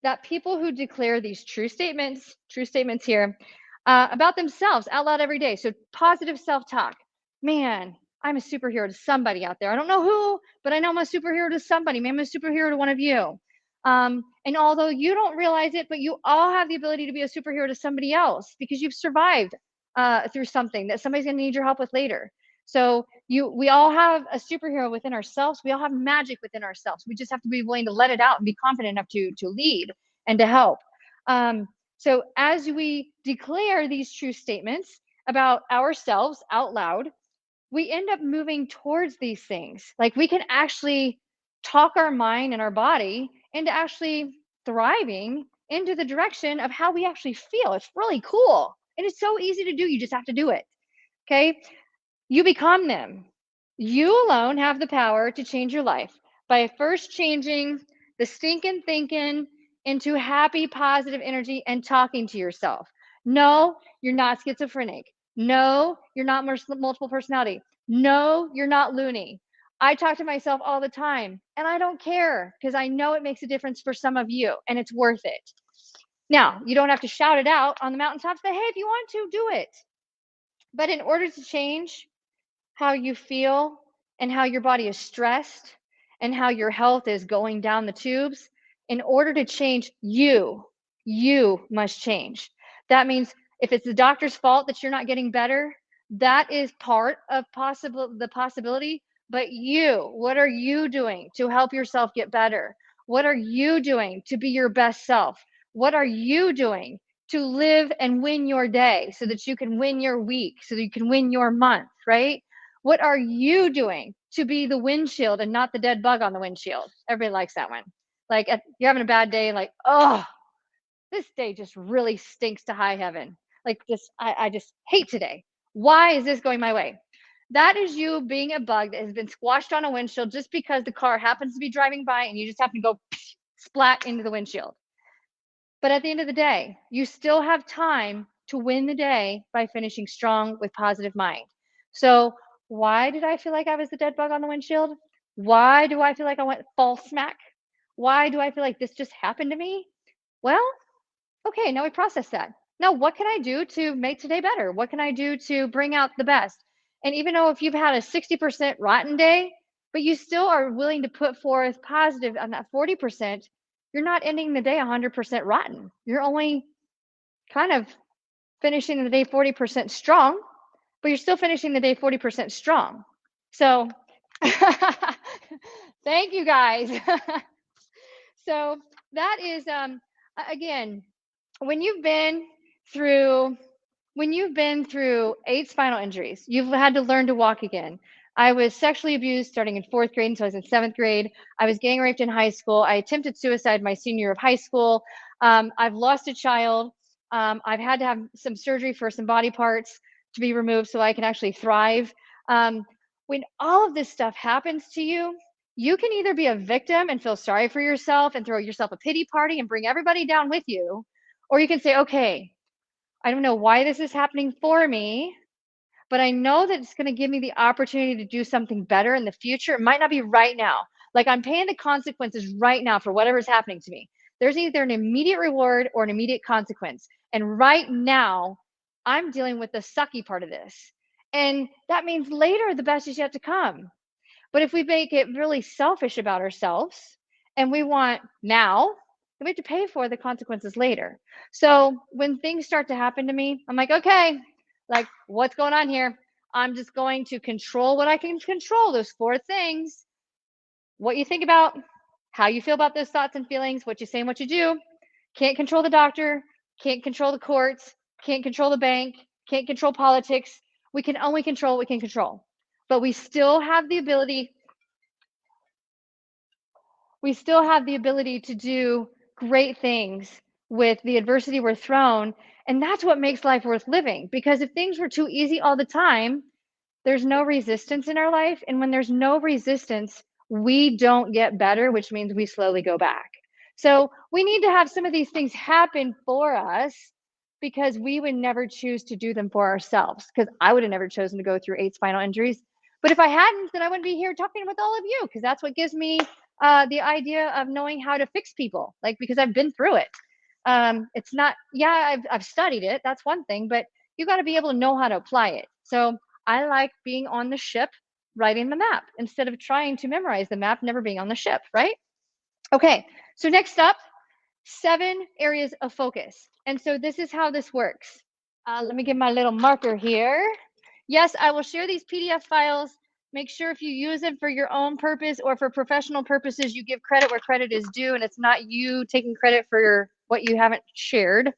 that people who declare these true statements here about themselves out loud every day. So positive self-talk. Man, I'm a superhero to somebody out there. I don't know who, but I know I'm a superhero to somebody. Maybe I'm a superhero to one of you. And although you don't realize it, but you all have the ability to be a superhero to somebody else because you've survived through something that somebody's going to need your help with later. So we all have a superhero within ourselves. We all have magic within ourselves. We just have to be willing to let it out and be confident enough to lead and to help. So as we declare these true statements about ourselves out loud, we end up moving towards these things. Like we can actually talk our mind and our body into actually thriving into the direction of how we actually feel. It's really cool. And it's so easy to do. You just have to do it. Okay. You become them. You alone have the power to change your life by first changing the stinking thinking into happy, positive energy and talking to yourself. No, you're not schizophrenic. No, you're not multiple personality. No, you're not loony. I talk to myself all the time and I don't care because I know it makes a difference for some of you and it's worth it. Now, you don't have to shout it out on the mountaintops, but hey, if you want to, do it. But in order to change how you feel and how your body is stressed and how your health is going down the tubes, in order to change you must change. That means if it's the doctor's fault that you're not getting better, that is part of the possibility. But what are you doing to help yourself get better? What are you doing to be your best self? What are you doing to live and win your day so that you can win your week, so that you can win your month, right? What are you doing to be the windshield and not the dead bug on the windshield? Everybody likes that one. Like you're having a bad day, like, oh, this day just really stinks to high heaven. Like this, I just hate today. Why is this going my way? That is you being a bug that has been squashed on a windshield just because the car happens to be driving by and you just happen to go splat into the windshield. But at the end of the day, you still have time to win the day by finishing strong with positive mind. So why did I feel like I was the dead bug on the windshield? Why do I feel like I went fall smack? Why do I feel like this just happened to me? Well, okay, now we process that. Now, what can I do to make today better? What can I do to bring out the best? And even though if you've had a 60% rotten day, but you still are willing to put forth positive on that 40%, you're not ending the day 100% rotten. You're only kind of finishing the day 40% strong, but you're still finishing the day 40% strong. So thank you guys. So that is, again, when you've been through 8 spinal injuries, you've had to learn to walk again. I was sexually abused starting in 4th grade until I was in 7th grade. I was gang raped in high school. I attempted suicide my senior year of high school. I've lost a child. I've had to have some surgery for some body parts to be removed so I can actually thrive. When all of this stuff happens to you, you can either be a victim and feel sorry for yourself and throw yourself a pity party and bring everybody down with you, or you can say, okay, I don't know why this is happening for me, but I know that it's going to give me the opportunity to do something better in the future. It might not be right now. Like I'm paying the consequences right now for whatever's happening to me. There's either an immediate reward or an immediate consequence. And right now, I'm dealing with the sucky part of this. And that means later the best is yet to come. But if we make it really selfish about ourselves and we want now, then we have to pay for the consequences later. So when things start to happen to me, I'm like, okay, like what's going on here? I'm just going to control what I can control, those 4 things. What you think about, how you feel about those thoughts and feelings, what you say and what you do. Can't control the doctor, can't control the courts, can't control the bank, can't control politics. We can only control what we can control. But we still have the ability to do great things with the adversity we're thrown. And that's what makes life worth living. Because if things were too easy all the time, there's no resistance in our life. And when there's no resistance, we don't get better, which means we slowly go back. So we need to have some of these things happen for us because we would never choose to do them for ourselves. Because I would have never chosen to go through 8 spinal injuries. But if I hadn't, then I wouldn't be here talking with all of you because that's what gives me the idea of knowing how to fix people, like because I've been through it. It's not, yeah, I've studied it. That's one thing, but you got to be able to know how to apply it. So I like being on the ship, writing the map instead of trying to memorize the map, never being on the ship, right? Okay, So next up, 7 areas of focus. And so this is how this works. Let me get my little marker here. Yes, I will share these PDF files. Make sure if you use them for your own purpose or for professional purposes, you give credit where credit is due, and it's not you taking credit for what you haven't shared.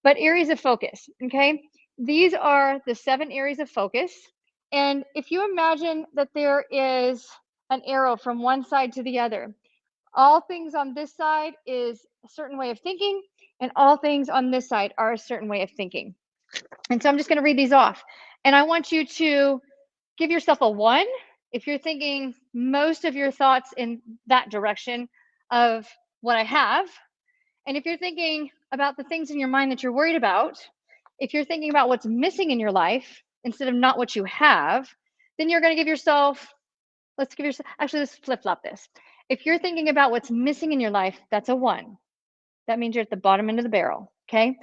But areas of focus, okay? These are the 7 areas of focus. And if you imagine that there is an arrow from one side to the other, all things on this side is a certain way of thinking, and all things on this side are a certain way of thinking. And so I'm just going to read these off. And I want you to give yourself a 1 if you're thinking most of your thoughts in that direction of what I have. And if you're thinking about the things in your mind that you're worried about, if you're thinking about what's missing in your life instead of not what you have, then you're going to give yourself, let's flip-flop this. If you're thinking about what's missing in your life, that's a 1. That means you're at the bottom end of the barrel, okay?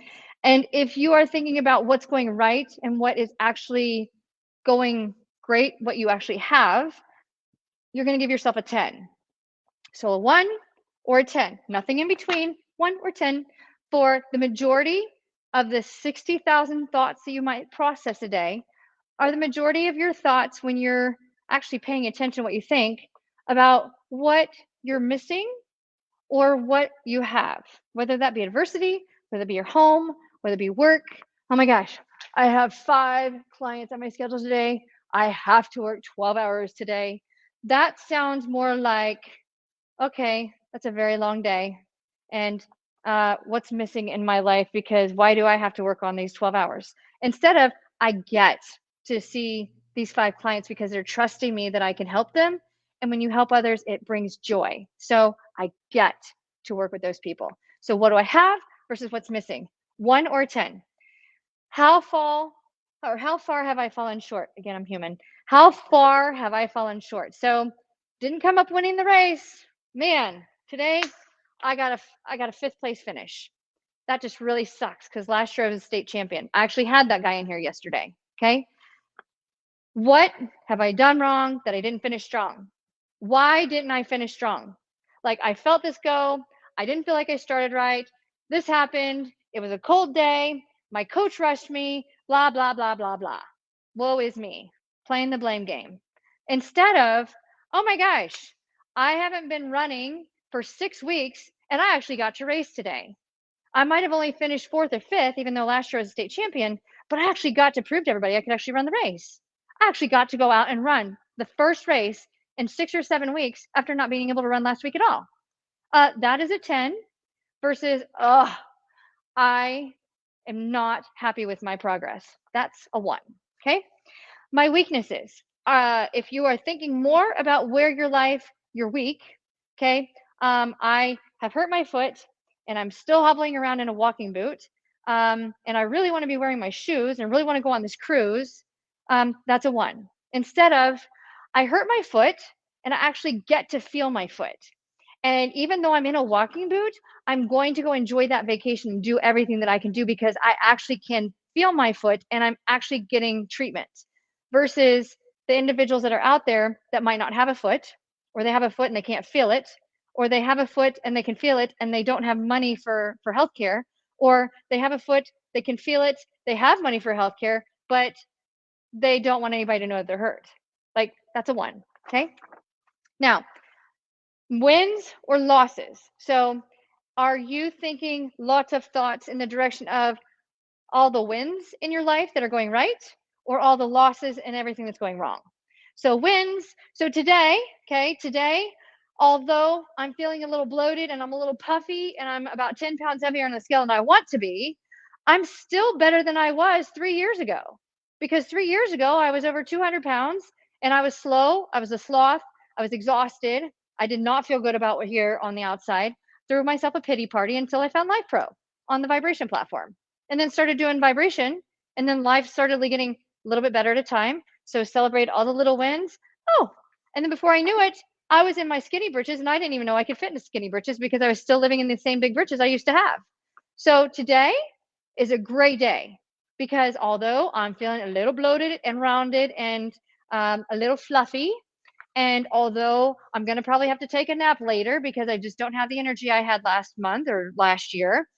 And if you are thinking about what's going right and what is actually going great, what you actually have, you're going to give yourself a 10. So a 1 or a 10, nothing in between, 1 or 10 for the majority of the 60,000 thoughts that you might process a day. Are the majority of your thoughts, when you're actually paying attention to what you think, about what you're missing or what you have, whether that be adversity, whether it be your home, whether it be work. Oh my gosh, I have 5 clients on my schedule today. I have to work 12 hours today. That sounds more like, okay, that's a very long day. And what's missing in my life, because why do I have to work on these 12 hours? Instead of, I get to see these 5 clients because they're trusting me that I can help them. And when you help others, it brings joy. So I get to work with those people. So what do I have versus what's missing? 1 or 10. How far have I fallen short? Again, I'm human. How far have I fallen short? So didn't come up winning the race. Man, today I got a 5th place finish. That just really sucks because last year I was a state champion. I actually had that guy in here yesterday. Okay. What have I done wrong that I didn't finish strong? Why didn't I finish strong? Like, I felt this go. I didn't feel like I started right. This happened. It was a cold day. My coach rushed me, blah, blah, blah, blah, blah. Woe is me, playing the blame game. Instead of, oh my gosh, I haven't been running for 6 weeks and I actually got to race today. I might have only finished 4th or 5th, even though last year I was a state champion, but I actually got to prove to everybody I could actually run the race. I actually got to go out and run the first race in 6 or 7 weeks after not being able to run last week at all. That is a 10 versus, I am not happy with my progress. That's a 1, okay? My weaknesses. If you are thinking more about where you're weak, okay? I have hurt my foot and I'm still hobbling around in a walking boot. And I really want to be wearing my shoes and I really want to go on this cruise. That's a 1. Instead of, I hurt my foot and I actually get to feel my foot. And even though I'm in a walking boot, I'm going to go enjoy that vacation and do everything that I can do because I actually can feel my foot and I'm actually getting treatment. Versus the individuals that are out there that might not have a foot, or they have a foot and they can't feel it, or they have a foot and they can feel it and they don't have money for healthcare, or they have a foot, they can feel it, they have money for healthcare, but they don't want anybody to know that they're hurt. Like, that's a 1, okay? Now, wins or losses. So are you thinking lots of thoughts in the direction of all the wins in your life that are going right, or all the losses and everything that's going wrong? So wins. So today, although I'm feeling a little bloated and I'm a little puffy and I'm about 10 pounds heavier on the scale than I want to be, I'm still better than I was 3 years ago. Because 3 years ago, I was over 200 pounds and I was slow. I was a sloth. I was exhausted. I did not feel good about what here on the outside. Threw myself a pity party until I found Life Pro on the vibration platform, and then started doing vibration. And then life started getting a little bit better at a time. So celebrate all the little wins. Oh, and then before I knew it, I was in my skinny britches and I didn't even know I could fit into skinny britches because I was still living in the same big britches I used to have. So today is a great day because although I'm feeling a little bloated and rounded and a little fluffy, And although I'm going to probably have to take a nap later because I just don't have the energy I had last month or last year,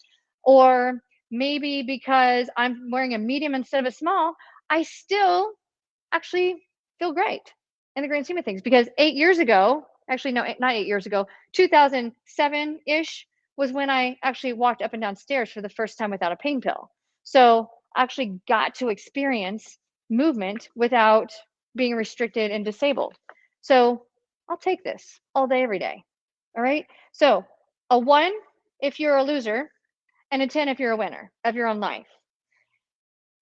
or maybe because I'm wearing a medium instead of a small, I still actually feel great in the grand scheme of things. Because 8 years ago, actually, no, not 8 years ago, 2007 ish was when I actually walked up and down stairs for the first time without a pain pill. So I actually got to experience movement without being restricted and disabled. So I'll take this all day, every day. All right. So a 1 if you're a loser, and a 10 if you're a winner of your own life.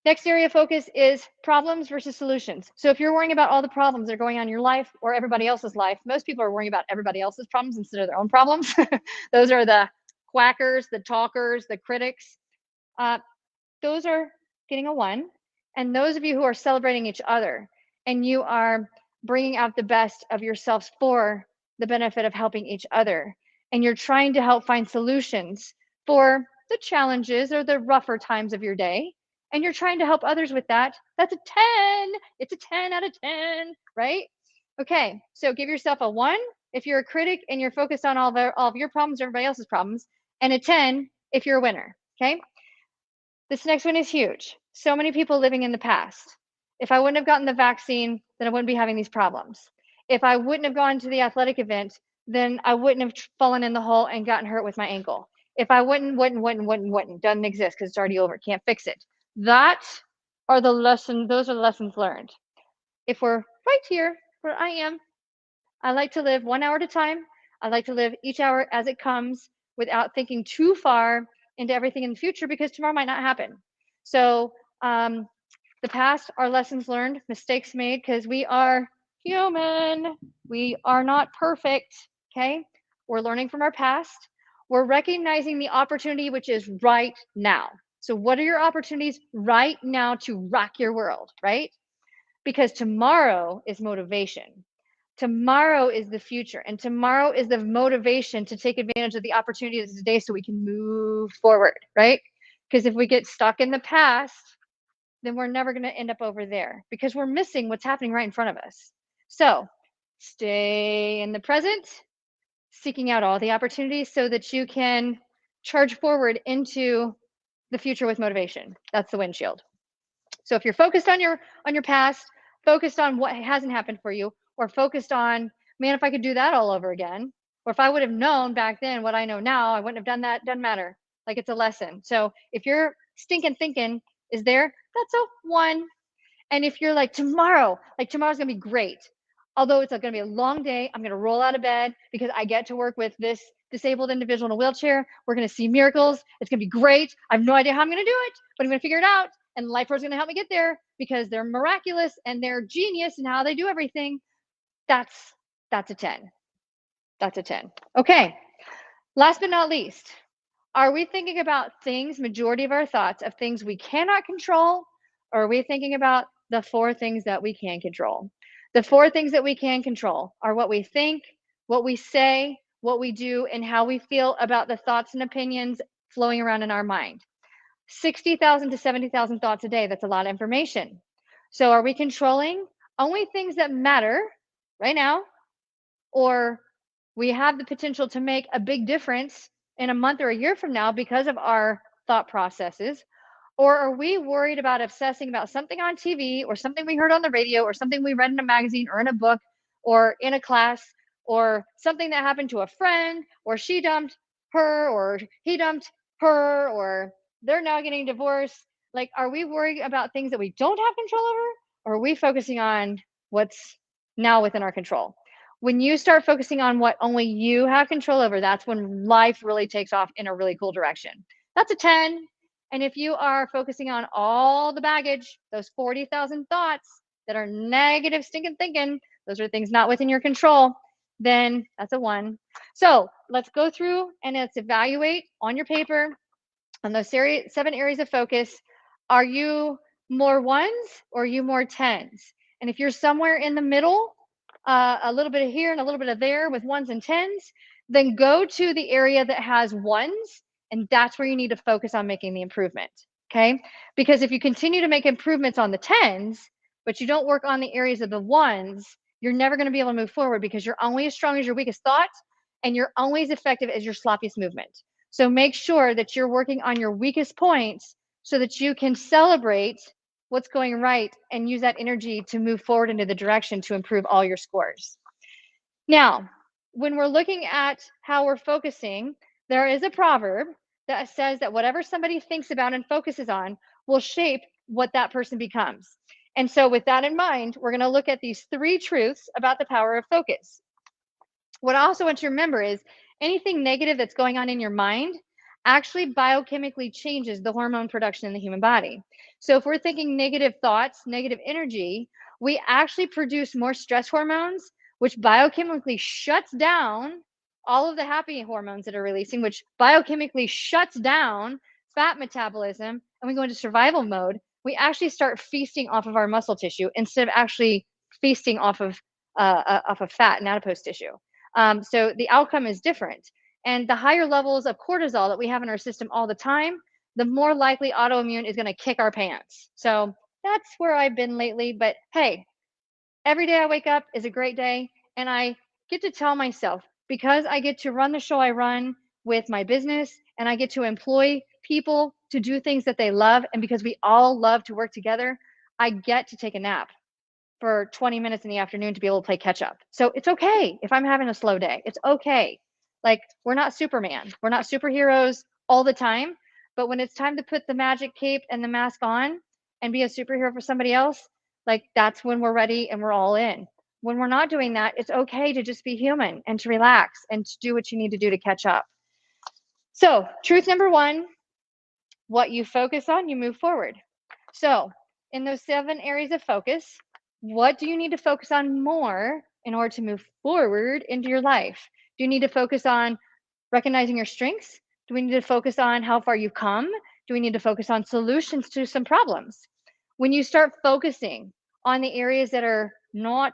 Next area of focus is problems versus solutions. So if you're worrying about all the problems that are going on in your life or everybody else's life, most people are worrying about everybody else's problems instead of their own problems. Those are the quackers, the talkers, the critics. Uh, those are getting a 1. And those of you who are celebrating each other and you are bringing out the best of yourselves for the benefit of helping each other, and you're trying to help find solutions for the challenges or the rougher times of your day, and you're trying to help others with that, that's a 10. It's a 10 out of 10, right? Okay, so give yourself a 1 if you're a critic and you're focused on all of your problems or everybody else's problems, and a 10 if you're a winner, okay? This next one is huge. So many people living in the past. If I wouldn't have gotten the vaccine, then I wouldn't be having these problems. If I wouldn't have gone to the athletic event, then I wouldn't have fallen in the hole and gotten hurt with my ankle. If I wouldn't, doesn't exist because it's already over, can't fix it. That are the lessons, those are the lessons learned. If we're right here where I am, I like to live 1 hour at a time. I like to live each hour as it comes without thinking too far into everything in the future because tomorrow might not happen. So the past are lessons learned, mistakes made, because we are human. We are not perfect. Okay. We're learning from our past. We're recognizing the opportunity, which is right now. So, what are your opportunities right now to rock your world, right? Because tomorrow is motivation. Tomorrow is the future, and tomorrow is the motivation to take advantage of the opportunities of today so we can move forward, right? Because if we get stuck in the past, then we're never going to end up over there because we're missing what's happening right in front of us. So stay in the present, seeking out all the opportunities so that you can charge forward into the future with motivation. That's the windshield. So if you're focused on your past, focused on what hasn't happened for you, or focused on, man, if I could do that all over again, or if I would have known back then what I know now, I wouldn't have done that. Doesn't matter. Like, it's a lesson. So if your stinking thinking is there, that's a 1. And if you're like, tomorrow's gonna be great, although it's gonna be a long day, I'm gonna roll out of bed because I get to work with this disabled individual in a wheelchair. We're gonna see miracles. It's gonna be great. I have no idea how I'm gonna do it, but I'm gonna figure it out. And Life Force is gonna help me get there because they're miraculous and they're genius in how they do everything. That's a 10. That's a 10. Okay. Last but not least, are we thinking about things, majority of our thoughts of things we cannot control, or are we thinking about the 4 things that we can control? The 4 things that we can control are what we think, what we say, what we do, and how we feel about the thoughts and opinions flowing around in our mind. 60,000 to 70,000 thoughts a day. That's a lot of information. So are we controlling only things that matter right now, or we have the potential to make a big difference in a month or a year from now because of our thought processes? Or are we worried about obsessing about something on TV or something we heard on the radio or something we read in a magazine or in a book or in a class or something that happened to a friend, or she dumped her or he dumped her or they're now getting divorced? Like, are we worried about things that we don't have control over, or are we focusing on what's now within our control? When you start focusing on what only you have control over, that's when life really takes off in a really cool direction. That's a 10. And if you are focusing on all the baggage, those 40,000 thoughts that are negative, stinking thinking, those are things not within your control, then that's a 1. So let's go through and let's evaluate on your paper on those 7 areas of focus. Are you more 1s or are you more 10s? And if you're somewhere in the middle, a little bit of here and a little bit of there with 1s and 10s, then go to the area that has 1s, and that's where you need to focus on making the improvement. Okay? Because if you continue to make improvements on the 10s, but you don't work on the areas of the 1s, you're never going to be able to move forward because you're only as strong as your weakest thought and you're always effective as your sloppiest movement. So make sure that you're working on your weakest points so that you can celebrate what's going right and use that energy to move forward into the direction to improve all your scores. Now, when we're looking at how we're focusing, there is a proverb that says that whatever somebody thinks about and focuses on will shape what that person becomes. And so, with that in mind, we're going to look at these 3 truths about the power of focus. What I also want you to remember is anything negative that's going on in your mind actually biochemically changes the hormone production in the human body. So if we're thinking negative thoughts, negative energy, we actually produce more stress hormones, which biochemically shuts down all of the happy hormones that are releasing, which biochemically shuts down fat metabolism, and we go into survival mode. We actually start feasting off of our muscle tissue instead of actually feasting off of fat and adipose tissue. So the outcome is different. And the higher levels of cortisol that we have in our system all the time, the more likely autoimmune is going to kick our pants. So that's where I've been lately. But hey, every day I wake up is a great day. And I get to tell myself, because I get to run the show I run with my business and I get to employ people to do things that they love. And because we all love to work together, I get to take a nap for 20 minutes in the afternoon to be able to play catch up. So it's okay if I'm having a slow day. It's okay. Like, we're not Superman. We're not superheroes all the time. But when it's time to put the magic cape and the mask on and be a superhero for somebody else, like, that's when we're ready and we're all in. When we're not doing that, it's okay to just be human and to relax and to do what you need to do to catch up. So, truth number 1, what you focus on, you move forward. So, in those 7 areas of focus, what do you need to focus on more in order to move forward into your life? Do you need to focus on recognizing your strengths? Do we need to focus on how far you've come? Do we need to focus on solutions to some problems? When you start focusing on the areas that are not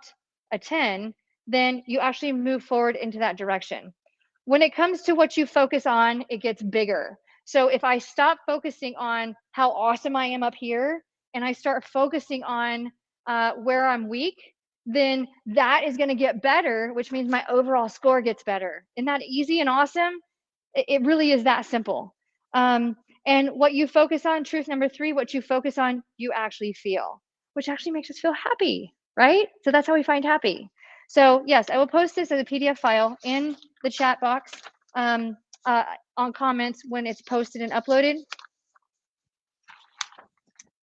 a 10, then you actually move forward into that direction. When it comes to what you focus on, it gets bigger. So if I stop focusing on how awesome I am up here and I start focusing on where I'm weak, then that is going to get better, which means my overall score gets better. Isn't that easy and awesome? It really is that simple. And what you focus on, truth number 3, what you focus on, you actually feel, which actually makes us feel happy, right? So that's how we find happy. So yes, I will post this as a PDF file in the chat box on comments when it's posted and uploaded.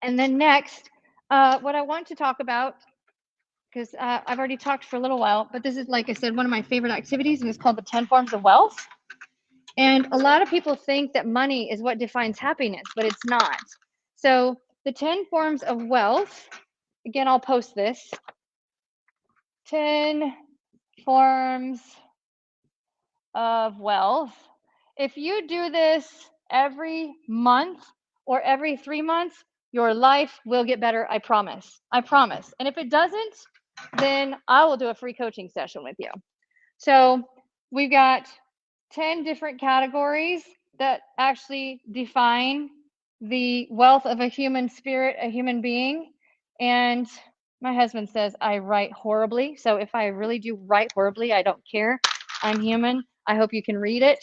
And then next, what I want to talk about, because I've already talked for a little while, but this is, like I said, one of my favorite activities, and it's called the 10 Forms of Wealth. And a lot of people think that money is what defines happiness, but it's not. So the 10 Forms of Wealth, again, I'll post this. 10 Forms of Wealth. If you do this every month or every 3 months, your life will get better. I promise. I promise. And if it doesn't, then I will do a free coaching session with you. So we've got 10 different categories that actually define the wealth of a human spirit, a human being. And my husband says I write horribly. So if I really do write horribly, I don't care. I'm human. I hope you can read it.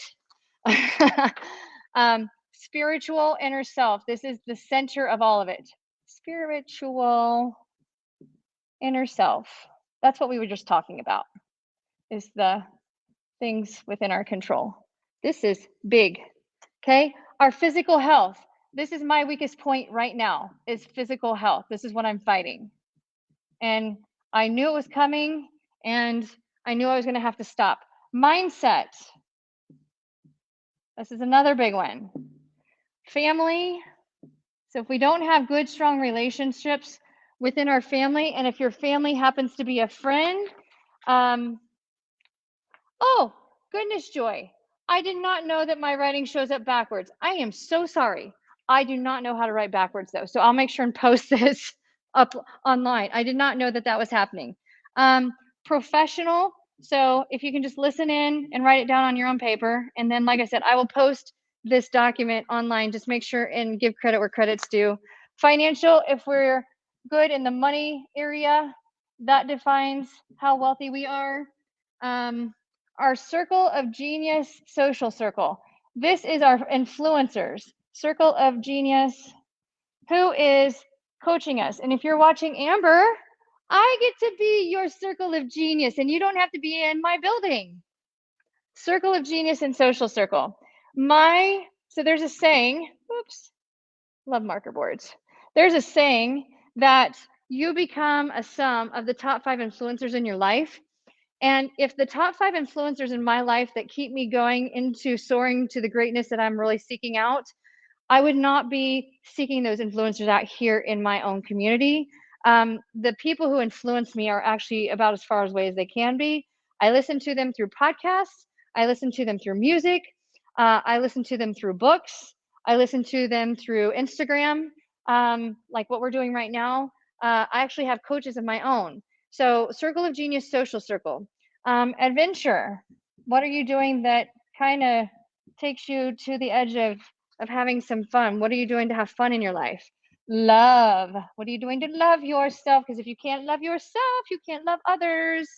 Spiritual inner self. This is the center of all of it. Spiritual inner self. That's what we were just talking about, is the things within our control. This is big. Okay. Our physical health. This is my weakest point right now, is physical health. This is what I'm fighting. And I knew it was coming, and I knew I was going to have to stop. Mindset. This is another big one. Family. So if we don't have good, strong relationships within our family, and if your family happens to be a friend, oh, goodness joy. I did not know that my writing shows up backwards. I am so sorry. I do not know how to write backwards, though. So I'll make sure and post this up online. I did not know that that was happening. Professional. So if you can just listen in and write it down on your own paper. And then, like I said, I will post this document online. Just make sure and give credit where credit's due. Financial, if we're good in the money area, that defines how wealthy we are. Our circle of genius social circle. This is our influencers, circle of genius, who is coaching us. And if you're watching Amber, I get to be your circle of genius, and you don't have to be in my building. Circle of genius and social circle. So there's a saying, oops, love marker boards. There's a saying that you become a sum of the top 5 influencers in your life. And if the top 5 influencers in my life that keep me going into soaring to the greatness that I'm really seeking out, I would not be seeking those influencers out here in my own community. The people who influence me are actually about as far away as they can be. I listen to them through podcasts. I listen to them through music. I listen to them through books. I listen to them through Instagram, like what we're doing right now. I actually have coaches of my own. So, Circle of Genius, Social Circle. Adventure. What are you doing that kind of takes you to the edge of having some fun? What are you doing to have fun in your life? Love. What are you doing to love yourself? Because if you can't love yourself, you can't love others.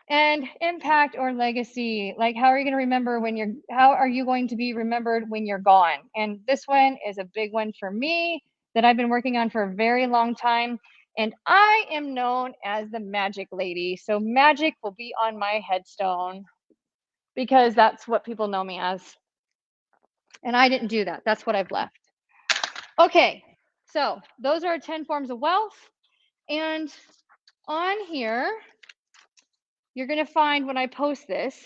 And impact or legacy. Like, how are you going to remember how are you going to be remembered when you're gone? And this one is a big one for me that I've been working on for a very long time. And I am known as the magic lady. So magic will be on my headstone because that's what people know me as. And I didn't do that. That's what I've left. Okay, so those are 10 forms of wealth. And on here, you're going to find when I post this,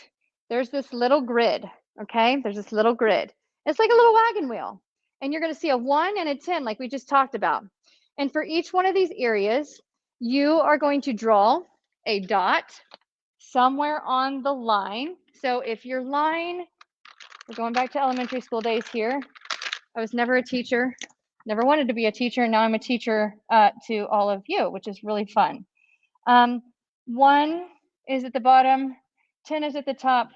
there's this little grid. Okay, there's this little grid. It's like a little wagon wheel. And you're going to see a 1 and a 10, like we just talked about. And for each one of these areas, you are going to draw a dot somewhere on the line. So if your line, we're going back to elementary school days here. I was never a teacher, never wanted to be a teacher. Now I'm a teacher to all of you, which is really fun. 1 is at the bottom, 10 is at the top.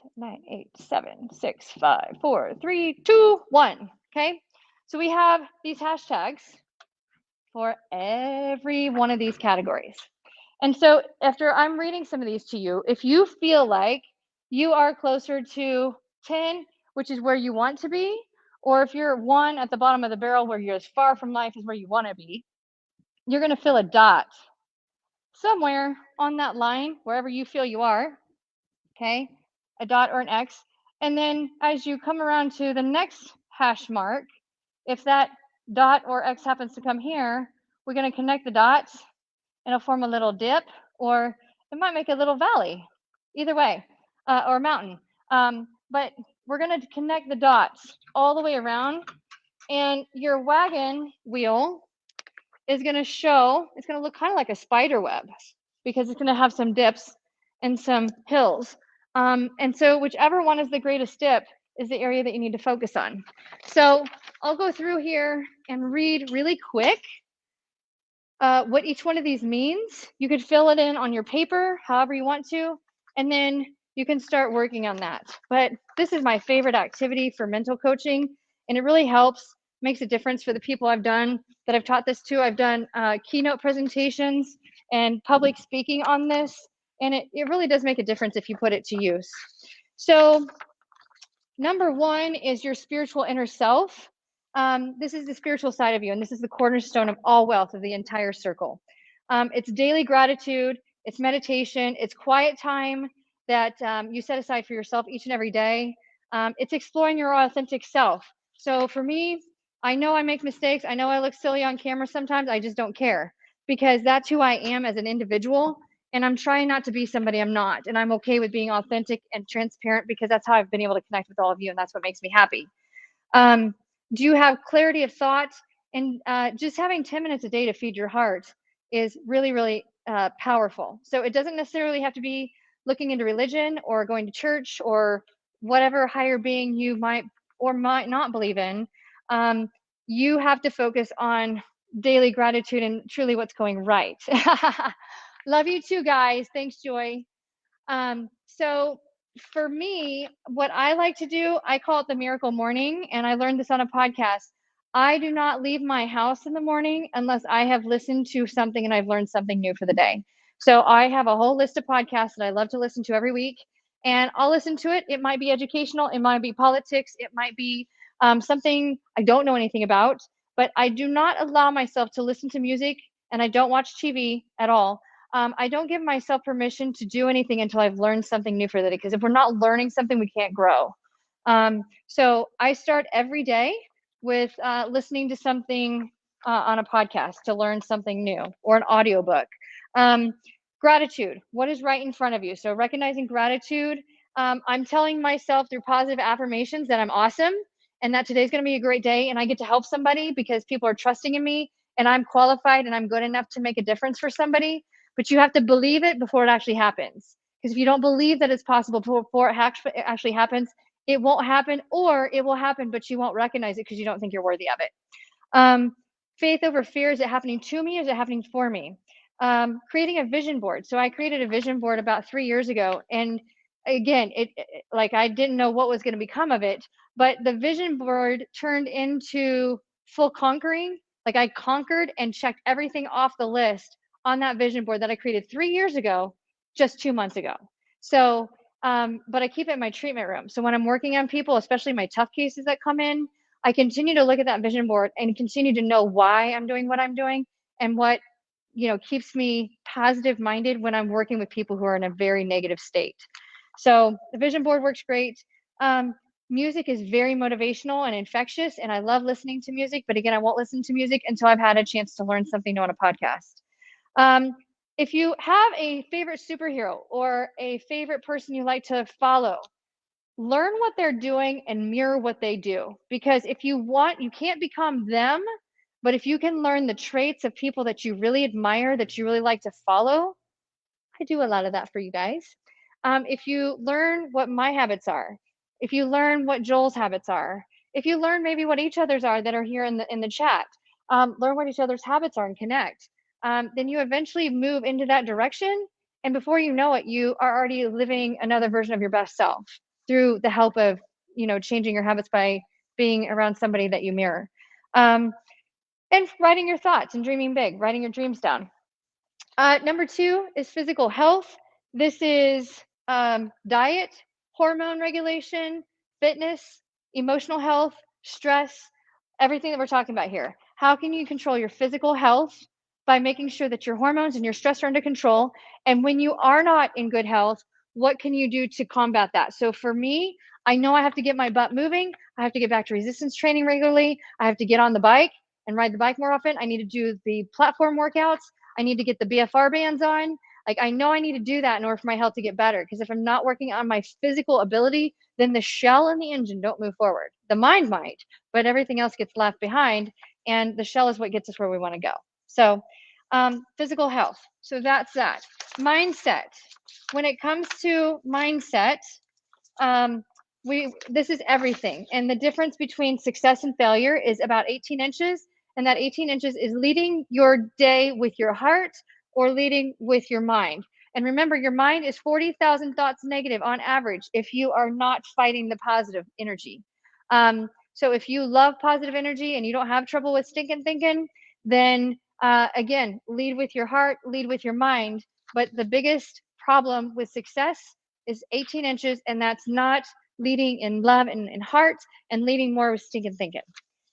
10, 9, 8, 7, 6, 5, 4, 3, 2, 1. Okay, so we have these hashtags for every one of these categories. And so after I'm reading some of these to you, if you feel like you are closer to 10, which is where you want to be, or if you're 1 at the bottom of the barrel where you're as far from life as where you want to be, you're going to feel a dot somewhere on that line, wherever you feel you are, okay, a dot or an X. And then as you come around to the next hash mark, if that dot or X happens to come here, we're going to connect the dots and it'll form a little dip, or it might make a little valley, either way, or mountain. But we're going to connect the dots all the way around, and your wagon wheel is going to show, it's going to look kind of like a spider web because it's going to have some dips and some hills. And so whichever one is the greatest dip is the area that you need to focus on. So I'll go through here and read really quick what each one of these means. You could fill it in on your paper, however you want to, and then you can start working on that. But this is my favorite activity for mental coaching, and it really helps, makes a difference for the people I've taught this to. I've done keynote presentations and public speaking on this, and it really does make a difference if you put it to use. So number 1 is your spiritual inner self. This is the spiritual side of you, and this is the cornerstone of all wealth of the entire circle. It's daily gratitude, it's meditation, it's quiet time that you set aside for yourself each and every day. It's exploring your authentic self. So for me, I know I make mistakes. I know I look silly on camera sometimes. I just don't care because that's who I am as an individual. And I'm trying not to be somebody I'm not. And I'm okay with being authentic and transparent because that's how I've been able to connect with all of you. And that's what makes me happy. Do you have clarity of thought? And just having 10 minutes a day to feed your heart is really, really powerful. So it doesn't necessarily have to be looking into religion or going to church or whatever higher being you might or might not believe in. You have to focus on daily gratitude and truly what's going right. Love you too, guys. Thanks, Joy. So for me, what I like to do, I call it the miracle morning, and I learned this on a podcast. I do not leave my house in the morning unless I have listened to something and I've learned something new for the day. So I have a whole list of podcasts that I love to listen to every week, and I'll listen to it. It might be educational, it might be politics, it might be something I don't know anything about, but I do not allow myself to listen to music, and I don't watch TV at all. I don't give myself permission to do anything until I've learned something new for the day, because if we're not learning something, we can't grow. So I start every day with listening to something on a podcast to learn something new, or an audiobook. Um, Gratitude. What is right in front of you? So recognizing gratitude. I'm telling myself through positive affirmations that I'm awesome and that today's going to be a great day and I get to help somebody because people are trusting in me and I'm qualified and I'm good enough to make a difference for somebody. But you have to believe it before it actually happens. Because if you don't believe that it's possible before it actually happens, it won't happen, or it will happen, but you won't recognize it because you don't think you're worthy of it. Um, Faith over fear. Is it happening to me? Is it happening for me? Creating a vision board. So I created a vision board about 3 years ago. And again, like I didn't know what was going to become of it, but the vision board turned into full conquering. Like I conquered and checked everything off the list on that vision board that I created 3 years ago, just 2 months ago. So, but I keep it in my treatment room. So when I'm working on people, especially my tough cases that come in, I continue to look at that vision board and continue to know why I'm doing what I'm doing and what, keeps me positive minded when I'm working with people who are in a very negative state. So the vision board works great. Um, Music is very motivational and infectious, and I love listening to music. But again, I won't listen to music until I've had a chance to learn something new on a podcast. Um, if you have a favorite superhero or a favorite person you like to follow, learn what they're doing and mirror what they do. Because if you want, you can't become them, but if you can learn the traits of people that you really admire, that you really like to follow, I do a lot of that for you guys. If you learn what my habits are, if you learn what Joel's habits are, if you learn maybe what each other's are that are here in the chat, learn what each other's habits are and connect. Then you eventually move into that direction, and before you know it, you are already living another version of your best self through the help of changing your habits by being around somebody that you mirror. And writing your thoughts and dreaming big, writing your dreams down. Number two is physical health. This is diet, hormone regulation, fitness, emotional health, stress, everything that we're talking about here. How can you control your physical health by making sure that your hormones and your stress are under control? And when you are not in good health, what can you do to combat that? So for me, I know I have to get my butt moving. I have to get back to resistance training regularly. I have to get on the bike and ride the bike more often. I need to do the platform workouts. I need to get the BFR bands on. Like I know I need to do that in order for my health to get better. Because if I'm not working on my physical ability, then the shell and the engine don't move forward. The mind might, but everything else gets left behind. And the shell is what gets us where we want to go. So physical health. So that's that. Mindset. When it comes to mindset, this is everything. And the difference between success and failure is about 18 inches. And that 18 inches is leading your day with your heart or leading with your mind. And remember, your mind is 40,000 thoughts negative on average if you are not fighting the positive energy. So if you love positive energy and you don't have trouble with stinking thinking, then again, lead with your heart, lead with your mind. But the biggest problem with success is 18 inches, and that's not leading in love and heart, and leading more with stinking thinking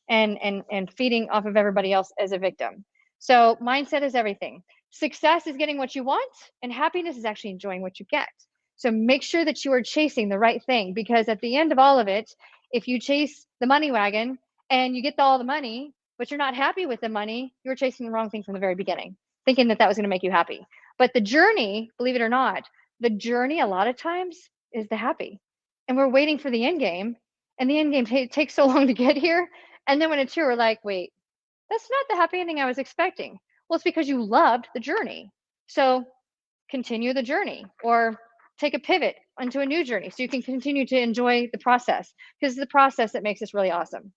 and feeding off of everybody else as a victim. So mindset is everything. Success is getting what you want, and happiness is actually enjoying what you get. So make sure that you are chasing the right thing, because at the end of all of it, if you chase the money wagon and you get all the money, but you're not happy with the money, you were chasing the wrong thing from the very beginning, thinking that that was going to make you happy. But the journey, believe it or not, the journey a lot of times is the happy. And we're waiting for the end game, and the end game takes so long to get here. And then when it's here, we're like, wait, that's not the happy ending I was expecting. Well, it's because you loved the journey. So continue the journey, or take a pivot onto a new journey so you can continue to enjoy the process, because it's the process that makes this really awesome.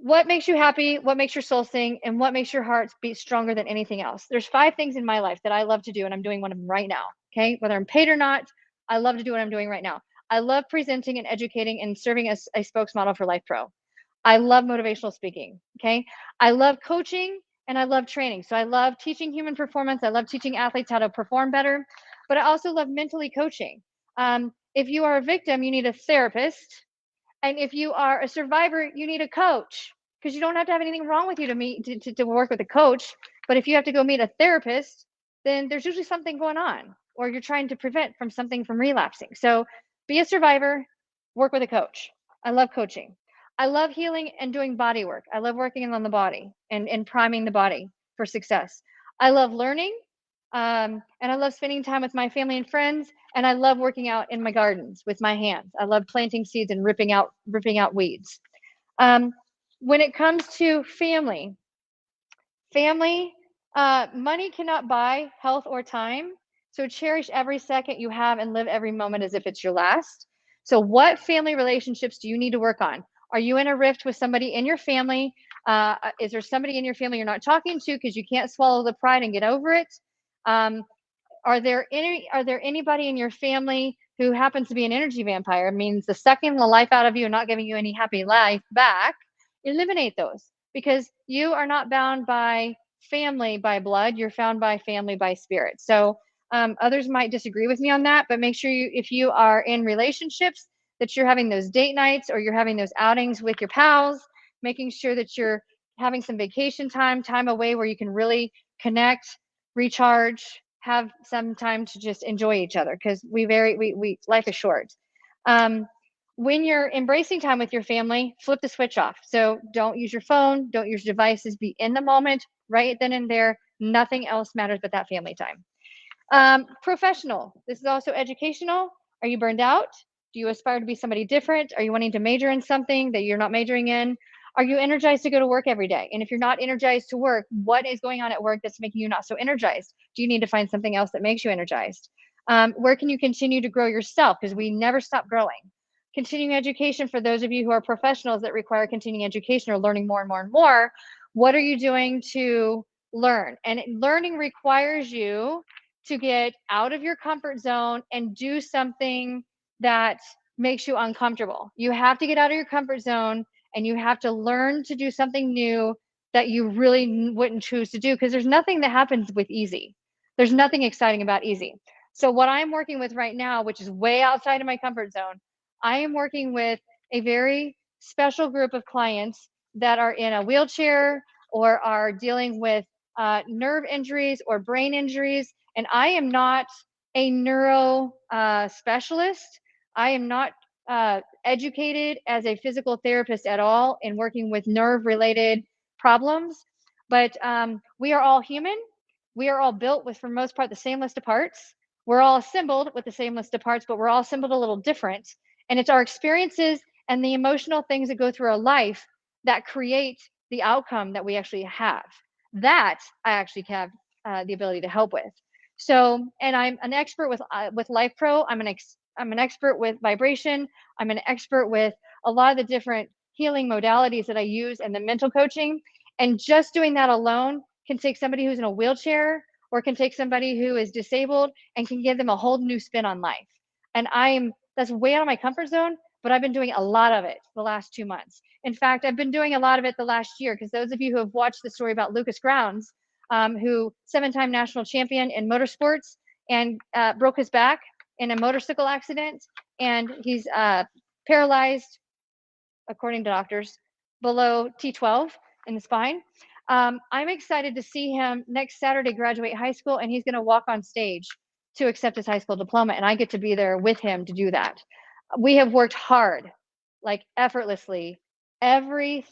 What makes you happy, what makes your soul sing, and what makes your heart beat stronger than anything else? There's 5 things in my life that I love to do, and I'm doing one of them right now. Okay, whether I'm paid or not, I love to do what I'm doing right now. I love presenting and educating and serving as a spokesmodel for Life Pro. I love motivational speaking. Okay. I love coaching and I love training. So I love teaching human performance. I love teaching athletes how to perform better, but I also love mentally coaching. If you are a victim, you need a therapist. And if you are a survivor, you need a coach, because you don't have to have anything wrong with you to meet to work with a coach. But if you have to go meet a therapist, then there's usually something going on, or you're trying to prevent from something from relapsing. So be a survivor, work with a coach. I love coaching. I love healing and doing body work. I love working on the body and priming the body for success. I love learning, and I love spending time with my family and friends. And I love working out in my gardens with my hands. I love planting seeds and ripping out weeds. Um, when it comes to family, money cannot buy health or time. So cherish every second you have and live every moment as if it's your last. So, what family relationships do you need to work on? Are you in a rift with somebody in your family? Is there somebody in your family you're not talking to because you can't swallow the pride and get over it? Um, are there anybody in your family who happens to be an energy vampire? It means the sucking the life out of you and not giving you any happy life back. Eliminate those, because you are not bound by family by blood. You're found by family by spirit. So others might disagree with me on that, but make sure if you are in relationships, that you're having those date nights or you're having those outings with your pals, making sure that you're having some vacation time away where you can really connect, recharge, have some time to just enjoy each other, because we life is short. Um, when you're embracing time with your family, flip the switch off. So don't use your phone, don't use devices, be in the moment right then and there. Nothing else matters but that family time. Professional. This is also educational. Are you burned out? Do you aspire to be somebody different? Are you wanting to major in something that you're not majoring in? Are you energized to go to work every day? And if you're not energized to work, what is going on at work that's making you not so energized? Do you need to find something else that makes you energized? Where can you continue to grow yourself? Because we never stop growing. Continuing education, for those of you who are professionals that require continuing education or learning more and more and more, what are you doing to learn? And learning requires you to get out of your comfort zone and do something that makes you uncomfortable. You have to get out of your comfort zone and you have to learn to do something new that you really wouldn't choose to do, because there's nothing that happens with easy. There's nothing exciting about easy. So, what I'm working with right now, which is way outside of my comfort zone, I am working with a very special group of clients that are in a wheelchair or are dealing with nerve injuries or brain injuries. And I am not a neuro specialist. I am not educated as a physical therapist at all in working with nerve related problems. But we are all human. We are all built with, for the most part, the same list of parts. We're all assembled with the same list of parts, but we're all assembled a little different. And it's our experiences and the emotional things that go through our life that create the outcome that we actually have. That I actually have the ability to help with. So, and I'm an expert with Life Pro. I'm an expert with vibration. I'm an expert with a lot of the different healing modalities that I use and the mental coaching. And just doing that alone can take somebody who's in a wheelchair or can take somebody who is disabled and can give them a whole new spin on life. And that's way out of my comfort zone, but I've been doing a lot of it the last 2 months. In fact, I've been doing a lot of it the last year, because those of you who have watched the story about Lucas Grounds, who 7-time national champion in motorsports and broke his back in a motorcycle accident, and he's paralyzed, according to doctors, below T12 in the spine. I'm excited to see him next Saturday graduate high school, and he's going to walk on stage to accept his high school diploma, and I get to be there with him to do that. We have worked hard, like effortlessly, every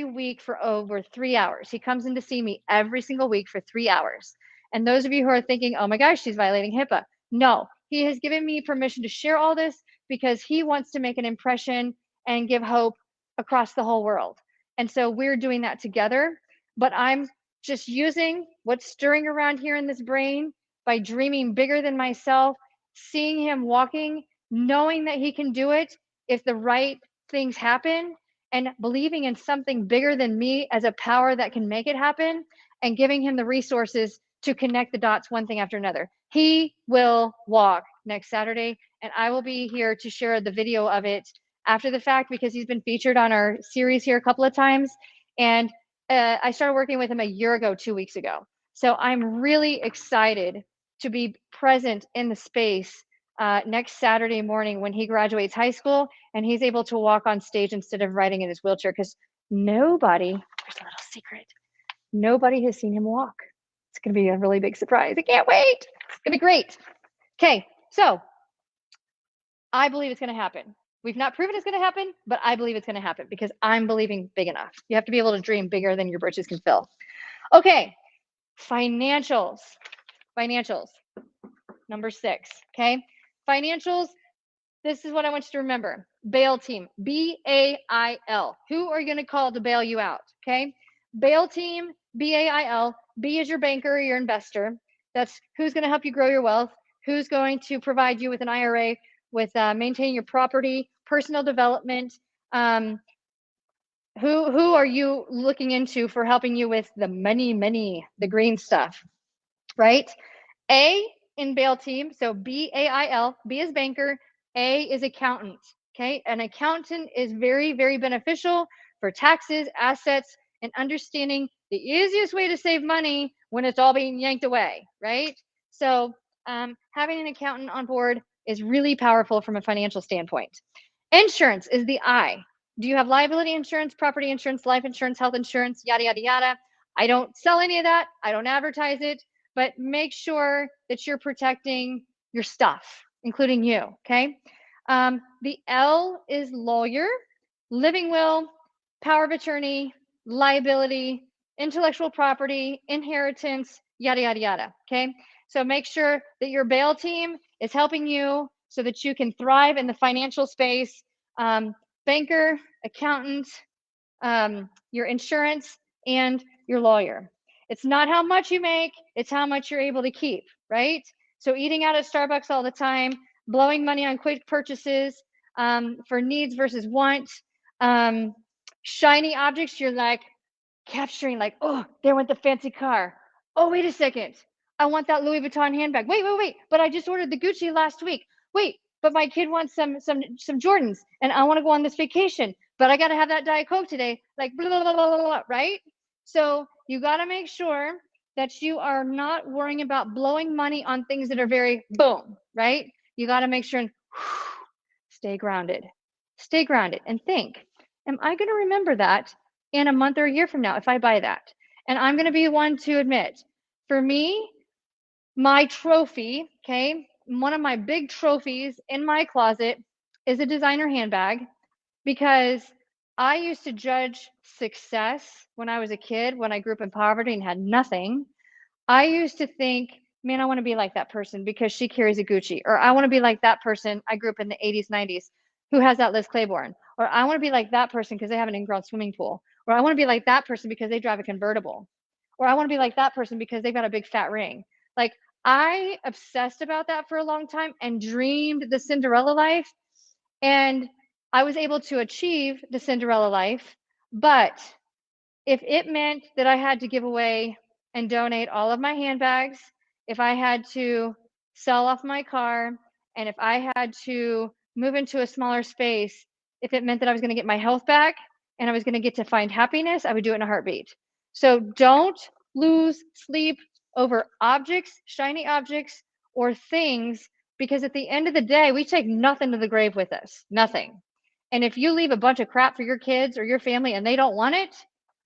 week for over 3 hours. He comes in to see me every single week for 3 hours. And those of you who are thinking, oh my gosh, she's violating HIPAA. No, he has given me permission to share all this because he wants to make an impression and give hope across the whole world. And so we're doing that together. But I'm just using what's stirring around here in this brain by dreaming bigger than myself, seeing him walking, knowing that he can do it if the right things happen, and believing in something bigger than me as a power that can make it happen, and giving him the resources to connect the dots one thing after another. He will walk next Saturday, and I will be here to share the video of it after the fact because he's been featured on our series here a couple of times. And I started working with him a year ago, 2 weeks ago. So I'm really excited to be present in the space next Saturday morning when he graduates high school and he's able to walk on stage instead of riding in his wheelchair, because nobody, there's a little secret, nobody has seen him walk. It's going to be a really big surprise. I can't wait. It's going to be great. Okay, so I believe it's going to happen. We've not proven it's going to happen, but I believe it's going to happen because I'm believing big enough. You have to be able to dream bigger than your britches can fill. Okay, financials. Financials. Number 6. Okay, financials. This is what I want you to remember. Bail team. B-A-I-L. Who are you going to call to bail you out? Okay, bail team. B-A-I-L. B is your banker or your investor. That's who's going to help you grow your wealth. Who's going to provide you with an IRA, with maintaining your property, personal development. Who are you looking into for helping you with the money, the green stuff, right? A in bail team, so B-A-I-L, B is banker, A is accountant, okay? An accountant is very, very beneficial for taxes, assets, and understanding the easiest way to save money when it's all being yanked away, right? So having an accountant on board is really powerful from a financial standpoint. Insurance is the I. Do you have liability insurance, property insurance, life insurance, health insurance, yada, yada, yada? I don't sell any of that. I don't advertise it, but make sure that you're protecting your stuff, including you, okay? The L is lawyer, living will, power of attorney, liability, intellectual property, inheritance, yada, yada, yada, okay? So make sure that your bail team is helping you so that you can thrive in the financial space. Banker, accountant, your insurance, and your lawyer. It's not how much you make, it's how much you're able to keep, right? So eating out at Starbucks all the time, blowing money on quick purchases for needs versus want, shiny objects, you're like capturing, like, oh, there went the fancy car. Oh, wait a second. I want that Louis Vuitton handbag. Wait. But I just ordered the Gucci last week. Wait, but my kid wants some Jordans and I want to go on this vacation, but I got to have that Diet Coke today. Like, blah, blah, blah, blah, blah, right? So you got to make sure that you are not worrying about blowing money on things that are very boom, right? You got to make sure and stay grounded and think, am I going to remember that in a month or a year from now if I buy that? And I'm going to be one to admit, for me, my trophy, okay, one of my big trophies in my closet is a designer handbag, because I used to judge success when I was a kid, when I grew up in poverty and had nothing. I used to think, man, I want to be like that person because she carries a Gucci. Or I want to be like that person, I grew up in the 80s, 90s, who has that Liz Claiborne. Or I want to be like that person because they have an in-ground swimming pool. Or I want to be like that person because they drive a convertible. Or I want to be like that person because they've got a big fat ring. Like, I obsessed about that for a long time and dreamed the Cinderella life. And I was able to achieve the Cinderella life. But if it meant that I had to give away and donate all of my handbags, if I had to sell off my car, and if I had to move into a smaller space, if it meant that I was going to get my health back and I was going to get to find happiness, I would do it in a heartbeat. So don't lose sleep over objects, shiny objects, or things, because at the end of the day, we take nothing to the grave with us, nothing. And if you leave a bunch of crap for your kids or your family and they don't want it,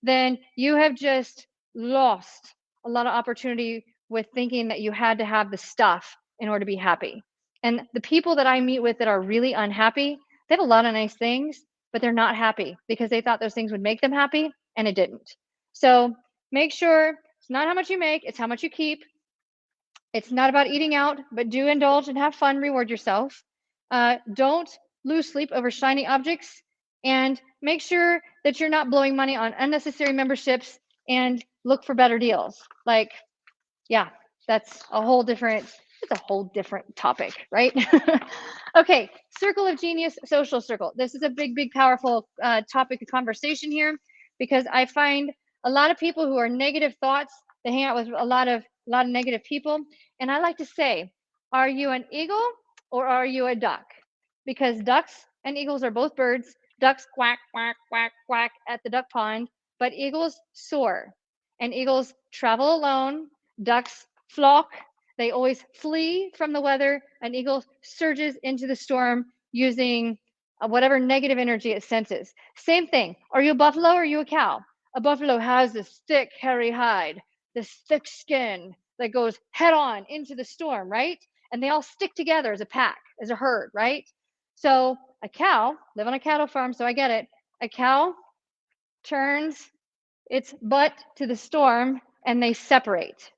then you have just lost a lot of opportunity with thinking that you had to have the stuff in order to be happy. And the people that I meet with that are really unhappy, they have a lot of nice things, but they're not happy because they thought those things would make them happy, and it didn't. So make sure it's not how much you make, it's how much you keep. It's not about eating out, but do indulge and have fun, reward yourself. Don't lose sleep over shiny objects, and make sure that you're not blowing money on unnecessary memberships, and look for better deals. Like, yeah, that's a whole different, it's a whole different topic, right? Okay, circle of genius, social circle. This is a big, big, powerful topic of conversation here, because I find a lot of people who are negative thoughts, they hang out with a lot of negative people. And I like to say, are you an eagle or are you a duck? Because ducks and eagles are both birds. Ducks quack, quack, quack, quack at the duck pond, but eagles soar. And eagles travel alone. Ducks flock. They always flee from the weather. An eagle surges into the storm using whatever negative energy it senses. Same thing. Are you a buffalo or are you a cow? A buffalo has this thick, hairy hide, this thick skin that goes head on into the storm, right? And they all stick together as a pack, as a herd, right? So a cow, live on a cattle farm, so I get it. A cow turns its butt to the storm and they separate.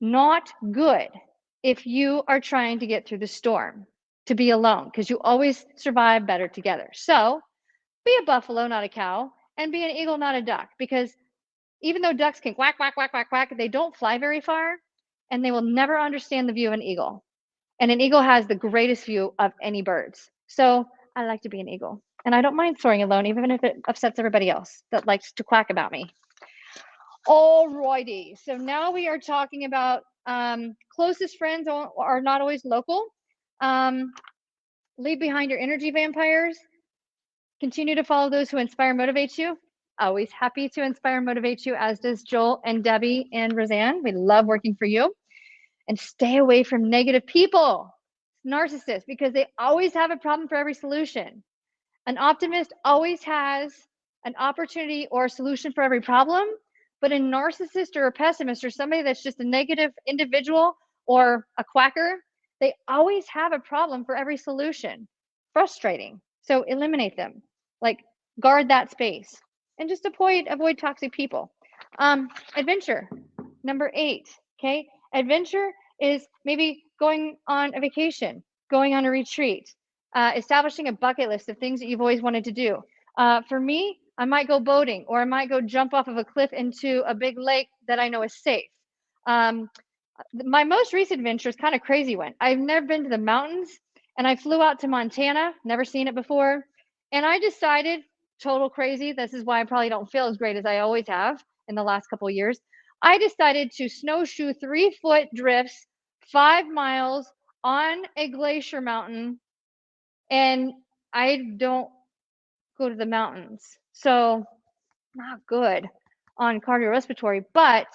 Not good if you are trying to get through the storm, to be alone, because you always survive better together. So be a buffalo, not a cow, and be an eagle, not a duck, because even though ducks can quack, quack, quack, quack, quack, they don't fly very far, and they will never understand the view of an eagle. And an eagle has the greatest view of any birds. So I like to be an eagle. And I don't mind soaring alone, even if it upsets everybody else that likes to quack about me. Alrighty, so now we are talking about closest friends are not always local. Leave behind your energy vampires. Continue to follow those who inspire and motivate you. Always happy to inspire and motivate you, as does Joel and Debbie and Roseanne. We love working for you. And stay away from negative people, narcissists, because they always have a problem for every solution. An optimist always has an opportunity or a solution for every problem, but a narcissist or a pessimist or somebody that's just a negative individual or a quacker, they always have a problem for every solution. Frustrating. So eliminate them. Like, guard that space and just avoid toxic people. Adventure, number 8. Okay. Adventure is maybe going on a vacation, going on a retreat, establishing a bucket list of things that you've always wanted to do. For me, I might go boating, or I might go jump off of a cliff into a big lake that I know is safe. My most recent adventure is kind of crazy one. I've never been to the mountains, and I flew out to Montana, never seen it before. And I decided, total crazy, this is why I probably don't feel as great as I always have in the last couple of years. I decided to snowshoe 3-foot drifts 5 miles on a glacier mountain, and I don't go to the mountains. So not good on cardiorespiratory, but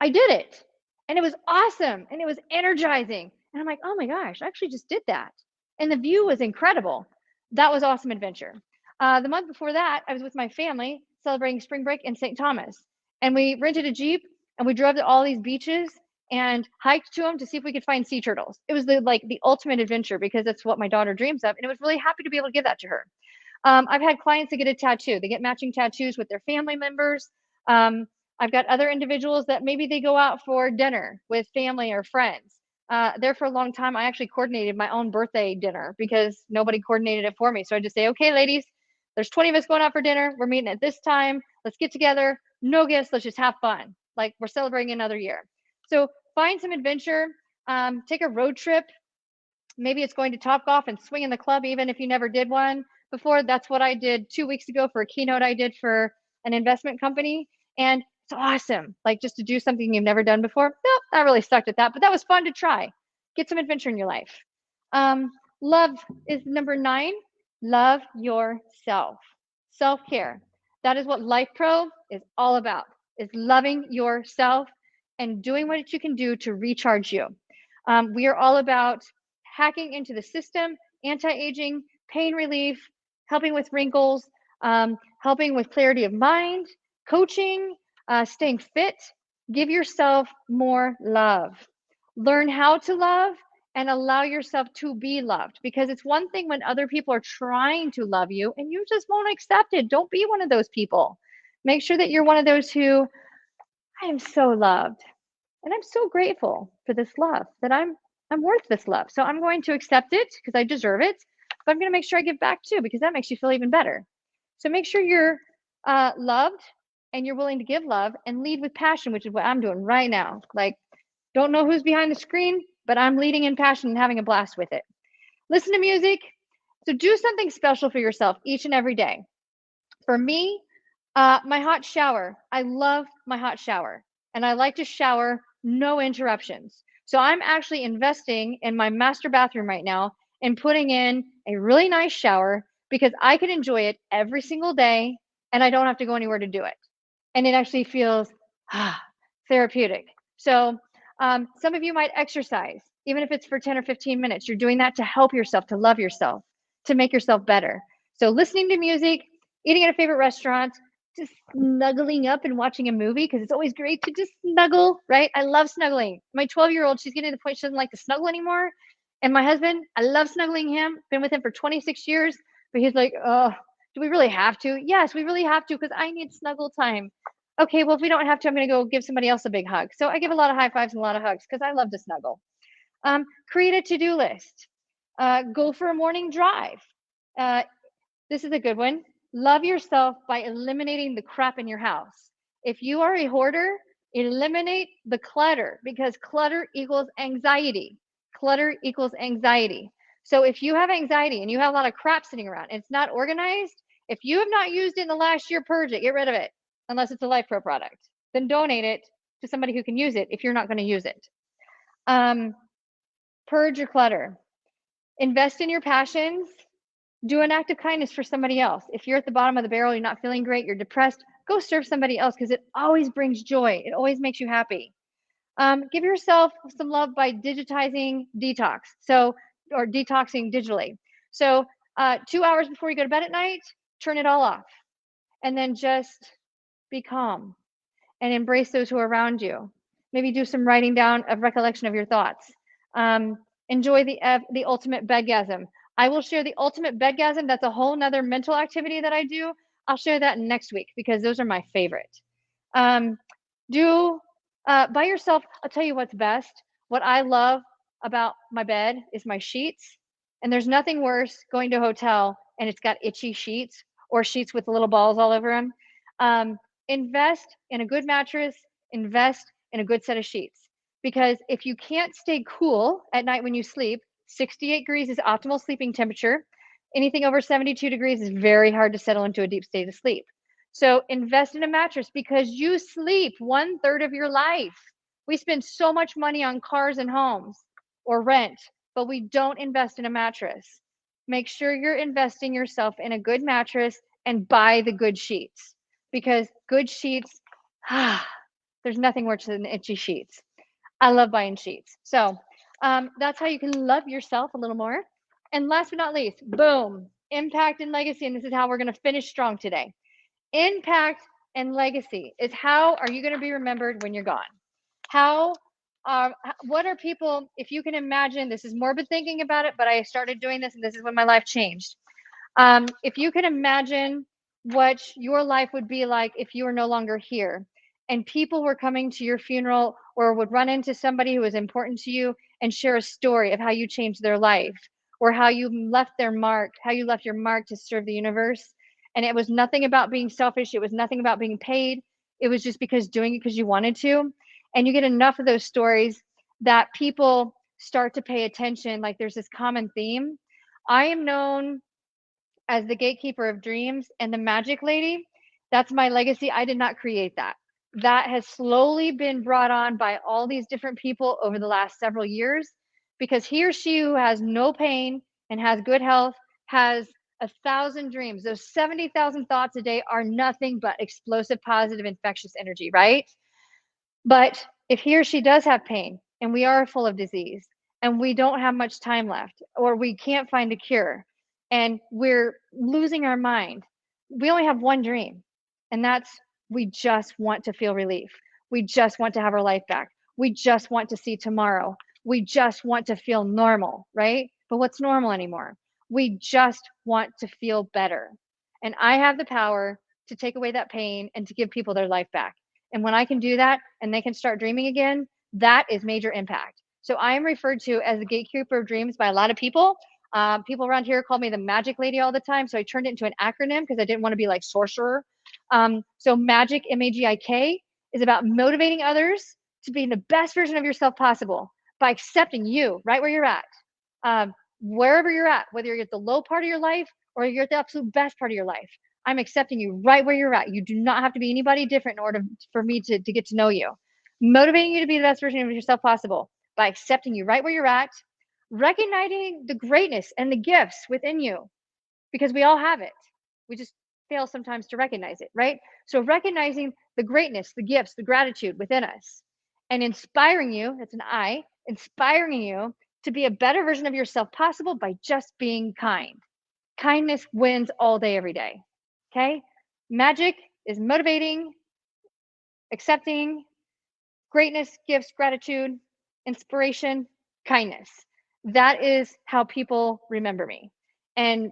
I did it. And it was awesome. And it was energizing. And I'm like, oh my gosh, I actually just did that. And the view was incredible. That was awesome adventure. The month before that, I was with my family celebrating spring break in St. Thomas. And we rented a Jeep and we drove to all these beaches and hiked to them to see if we could find sea turtles. It was the ultimate adventure, because that's what my daughter dreams of. And it was really happy to be able to give that to her. I've had clients that get a tattoo. They get matching tattoos with their family members. I've got other individuals that maybe they go out for dinner with family or friends. There for a long time, I actually coordinated my own birthday dinner because nobody coordinated it for me. So I just say, okay, ladies, there's 20 of us going out for dinner. We're meeting at this time. Let's get together. No gifts. Let's just have fun. Like, we're celebrating another year. So find some adventure. Take a road trip. Maybe it's going to Topgolf and swing in the club, even if you never did one before. That's what I did 2 weeks ago for a keynote I did for an investment company. And it's awesome. Like, just to do something you've never done before. Nope, I really sucked at that, but that was fun to try. Get some adventure in your life. Love is number 9. Love yourself. Self-care. That is what Life Pro is all about, is loving yourself and doing what you can do to recharge you. We are all about hacking into the system, anti-aging, pain relief, helping with wrinkles, helping with clarity of mind, coaching, staying fit. Give yourself more love. Learn how to love and allow yourself to be loved, because it's one thing when other people are trying to love you and you just won't accept it. Don't be one of those people. Make sure that you're one of those who, I am so loved and I'm so grateful for this love, that I'm worth this love. So I'm going to accept it because I deserve it, but I'm going to make sure I give back too, because that makes you feel even better. So make sure you're loved and you're willing to give love and lead with passion, which is what I'm doing right now. Like, don't know who's behind the screen, but I'm leading in passion and having a blast with it. Listen to music. So do something special for yourself each and every day. For me, my hot shower. I love my hot shower, and I like to shower no interruptions. So I'm actually investing in my master bathroom right now and putting in a really nice shower because I can enjoy it every single day and I don't have to go anywhere to do it. And it actually feels therapeutic. So some of you might exercise, even if it's for 10 or 15 minutes. You're doing that to help yourself, to love yourself, to make yourself better. So listening to music, eating at a favorite restaurant, just snuggling up and watching a movie, because it's always great to just snuggle, right? I love snuggling. My 12-year-old, she's getting to the point she doesn't like to snuggle anymore. And my husband, I love snuggling him. Been with him for 26 years, but he's like, oh, do we really have to? Yes, we really have to, because I need snuggle time. Okay, well, if we don't have to, I'm going to go give somebody else a big hug. So I give a lot of high fives and a lot of hugs because I love to snuggle. Create a to-do list. Go for a morning drive. This is a good one. Love yourself by eliminating the crap in your house. If you are a hoarder, eliminate the clutter, because clutter equals anxiety. Clutter equals anxiety. So if you have anxiety and you have a lot of crap sitting around and it's not organized, if you have not used it in the last year, purge it, get rid of it, unless it's a Life Pro product. Then donate it to somebody who can use it if you're not going to use it. Purge your clutter. Invest in your passions. Do an act of kindness for somebody else. If you're at the bottom of the barrel, you're not feeling great, you're depressed, go serve somebody else, because it always brings joy. It always makes you happy. Give yourself some love by digitizing detox. Or detoxing digitally. So 2 hours before you go to bed at night, turn it all off. And then just be calm and embrace those who are around you. Maybe do some writing down of recollection of your thoughts. Enjoy the ultimate bedgasm. I will share the ultimate bedgasm. That's a whole nother mental activity that I do. I'll share that next week because those are my favorite. By yourself, I'll tell you what's best. What I love about my bed is my sheets. And there's nothing worse going to a hotel and it's got itchy sheets or sheets with little balls all over them. Invest in a good mattress, invest in a good set of sheets. Because if you can't stay cool at night when you sleep, 68 degrees is optimal sleeping temperature. Anything over 72 degrees is very hard to settle into a deep state of sleep. So invest in a mattress, because you sleep 1/3 of your life. We spend so much money on cars and homes or rent, but we don't invest in a mattress. Make sure you're investing yourself in a good mattress and buy the good sheets, because good sheets, there's nothing worse than itchy sheets. I love buying sheets. So that's how you can love yourself a little more. And last but not least, boom, impact and legacy. And this is how we're going to finish strong today. Impact and legacy is how are you going to be remembered when you're gone? What are people, if you can imagine, this is morbid thinking about it, but I started doing this and this is when my life changed. If you can imagine what your life would be like if you were no longer here, and people were coming to your funeral or would run into somebody who was important to you and share a story of how you changed their life or how you left their mark, how you left your mark to serve the universe. And it was nothing about being selfish. It was nothing about being paid. It was just because doing it because you wanted to. And you get enough of those stories that people start to pay attention. Like there's this common theme. I am known as the gatekeeper of dreams and the magic lady. That's my legacy. I did not create that. That has slowly been brought on by all these different people over the last several years, because he or she who has no pain and has good health has 1,000 dreams. Those 70,000 thoughts a day are nothing but explosive, positive, infectious energy, right? But if he or she does have pain and we are full of disease and we don't have much time left, or we can't find a cure and we're losing our mind, we only have one dream. And that's, we just want to feel relief. We just want to have our life back. We just want to see tomorrow. We just want to feel normal, right? But what's normal anymore? We just want to feel better. And I have the power to take away that pain and to give people their life back. And when I can do that and they can start dreaming again, that is major impact. So I am referred to as the gatekeeper of dreams by a lot of people. People around here call me the magic lady all the time. So I turned it into an acronym because I didn't want to be like sorcerer. So magic, MAGIK, is about motivating others to be the best version of yourself possible by accepting you right where you're at. Wherever you're at, whether you're at the low part of your life or you're at the absolute best part of your life, I'm accepting you right where you're at. You do not have to be anybody different in order for me to get to know you. Motivating you to be the best version of yourself possible by accepting you right where you're at, recognizing the greatness and the gifts within you, because we all have it. We just fail sometimes to recognize it, right? So recognizing the greatness, the gifts, the gratitude within us, and inspiring you, that's an I, inspiring you to be a better version of yourself possible by just being kind. Kindness wins all day, every day. Okay? Magic is motivating, accepting, greatness, gifts, gratitude, inspiration, kindness. That is how people remember me. And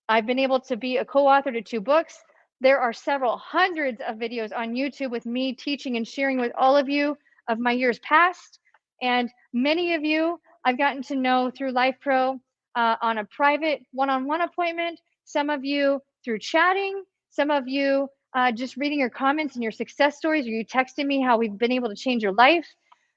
I've been able to be a co-author to 2 books. There are several hundreds of videos on YouTube with me teaching and sharing with all of you of my years past. And many of you I've gotten to know through Life Pro on a private one-on-one appointment. Some of you through chatting. Some of you just reading your comments and your success stories, or you texting me how we've been able to change your life.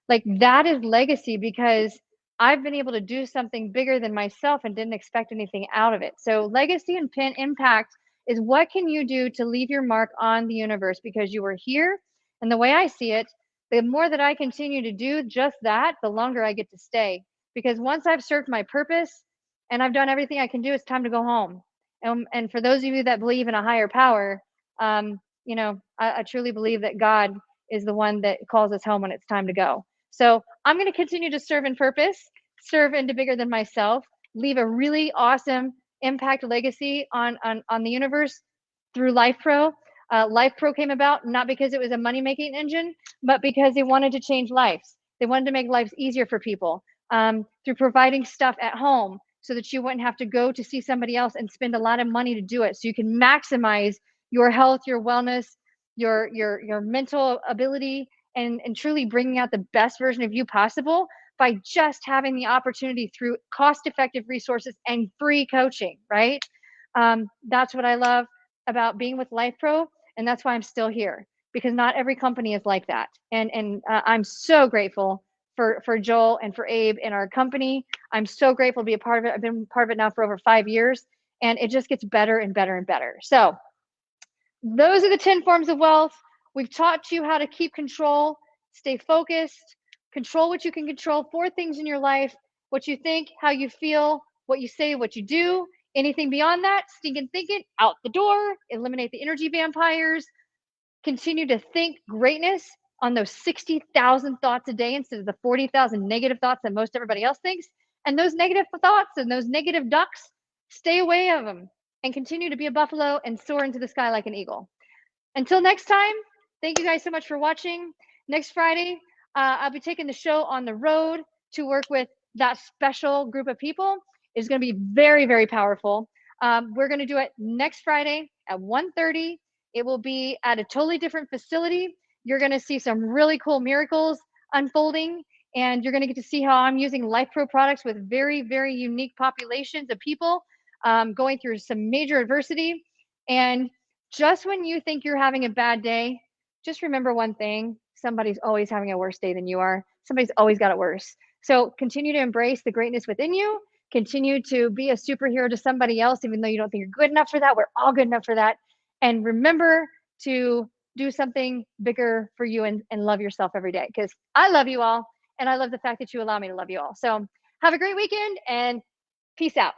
Like, that is legacy, because I've been able to do something bigger than myself and didn't expect anything out of it. So legacy and impact is what can you do to leave your mark on the universe, because you were here. And the way I see it, the more that I continue to do just that, the longer I get to stay. Because once I've served my purpose and I've done everything I can do, it's time to go home. And for those of you that believe in a higher power, I truly believe that God is the one that calls us home when it's time to go. So I'm going to continue to serve in purpose, serve into bigger than myself, leave a really awesome impact legacy on the universe through Life Pro. Life Pro came about not because it was a money-making engine, but because they wanted to change lives. They wanted to make lives easier for people through providing stuff at home so that you wouldn't have to go to see somebody else and spend a lot of money to do it. So you can maximize your health, your wellness, your mental ability, and truly bringing out the best version of you possible by just having the opportunity through cost-effective resources and free coaching, right? That's what I love about being with Life Pro, and that's why I'm still here, because not every company is like that. And I'm so grateful for Joel and for Abe and our company. I'm so grateful to be a part of it. I've been part of it now for over 5 years, and it just gets better and better and better. So those are the 10 forms of wealth. We've taught you how to keep control, stay focused, control what you can control, 4 things in your life: what you think, how you feel, what you say, what you do. Anything beyond that, stinking thinking, out the door. Eliminate the energy vampires. Continue to think greatness on those 60,000 thoughts a day instead of the 40,000 negative thoughts that most everybody else thinks. And those negative thoughts and those negative ducks, stay away of them and continue to be a buffalo and soar into the sky like an eagle. Until next time, thank you guys so much for watching. Next Friday, I'll be taking the show on the road to work with that special group of people. It's going to be very, very powerful. We're going to do it next Friday at 1:30. It will be at a totally different facility. You're going to see some really cool miracles unfolding, and you're going to get to see how I'm using Life Pro products with very, very unique populations of people going through some major adversity. And just when you think you're having a bad day, just remember one thing: somebody's always having a worse day than you are. Somebody's always got it worse. So continue to embrace the greatness within you. Continue to be a superhero to somebody else, even though you don't think you're good enough for that. We're all good enough for that. And remember to do something bigger for you and love yourself every day, because I love you all. And I love the fact that you allow me to love you all. So have a great weekend and peace out.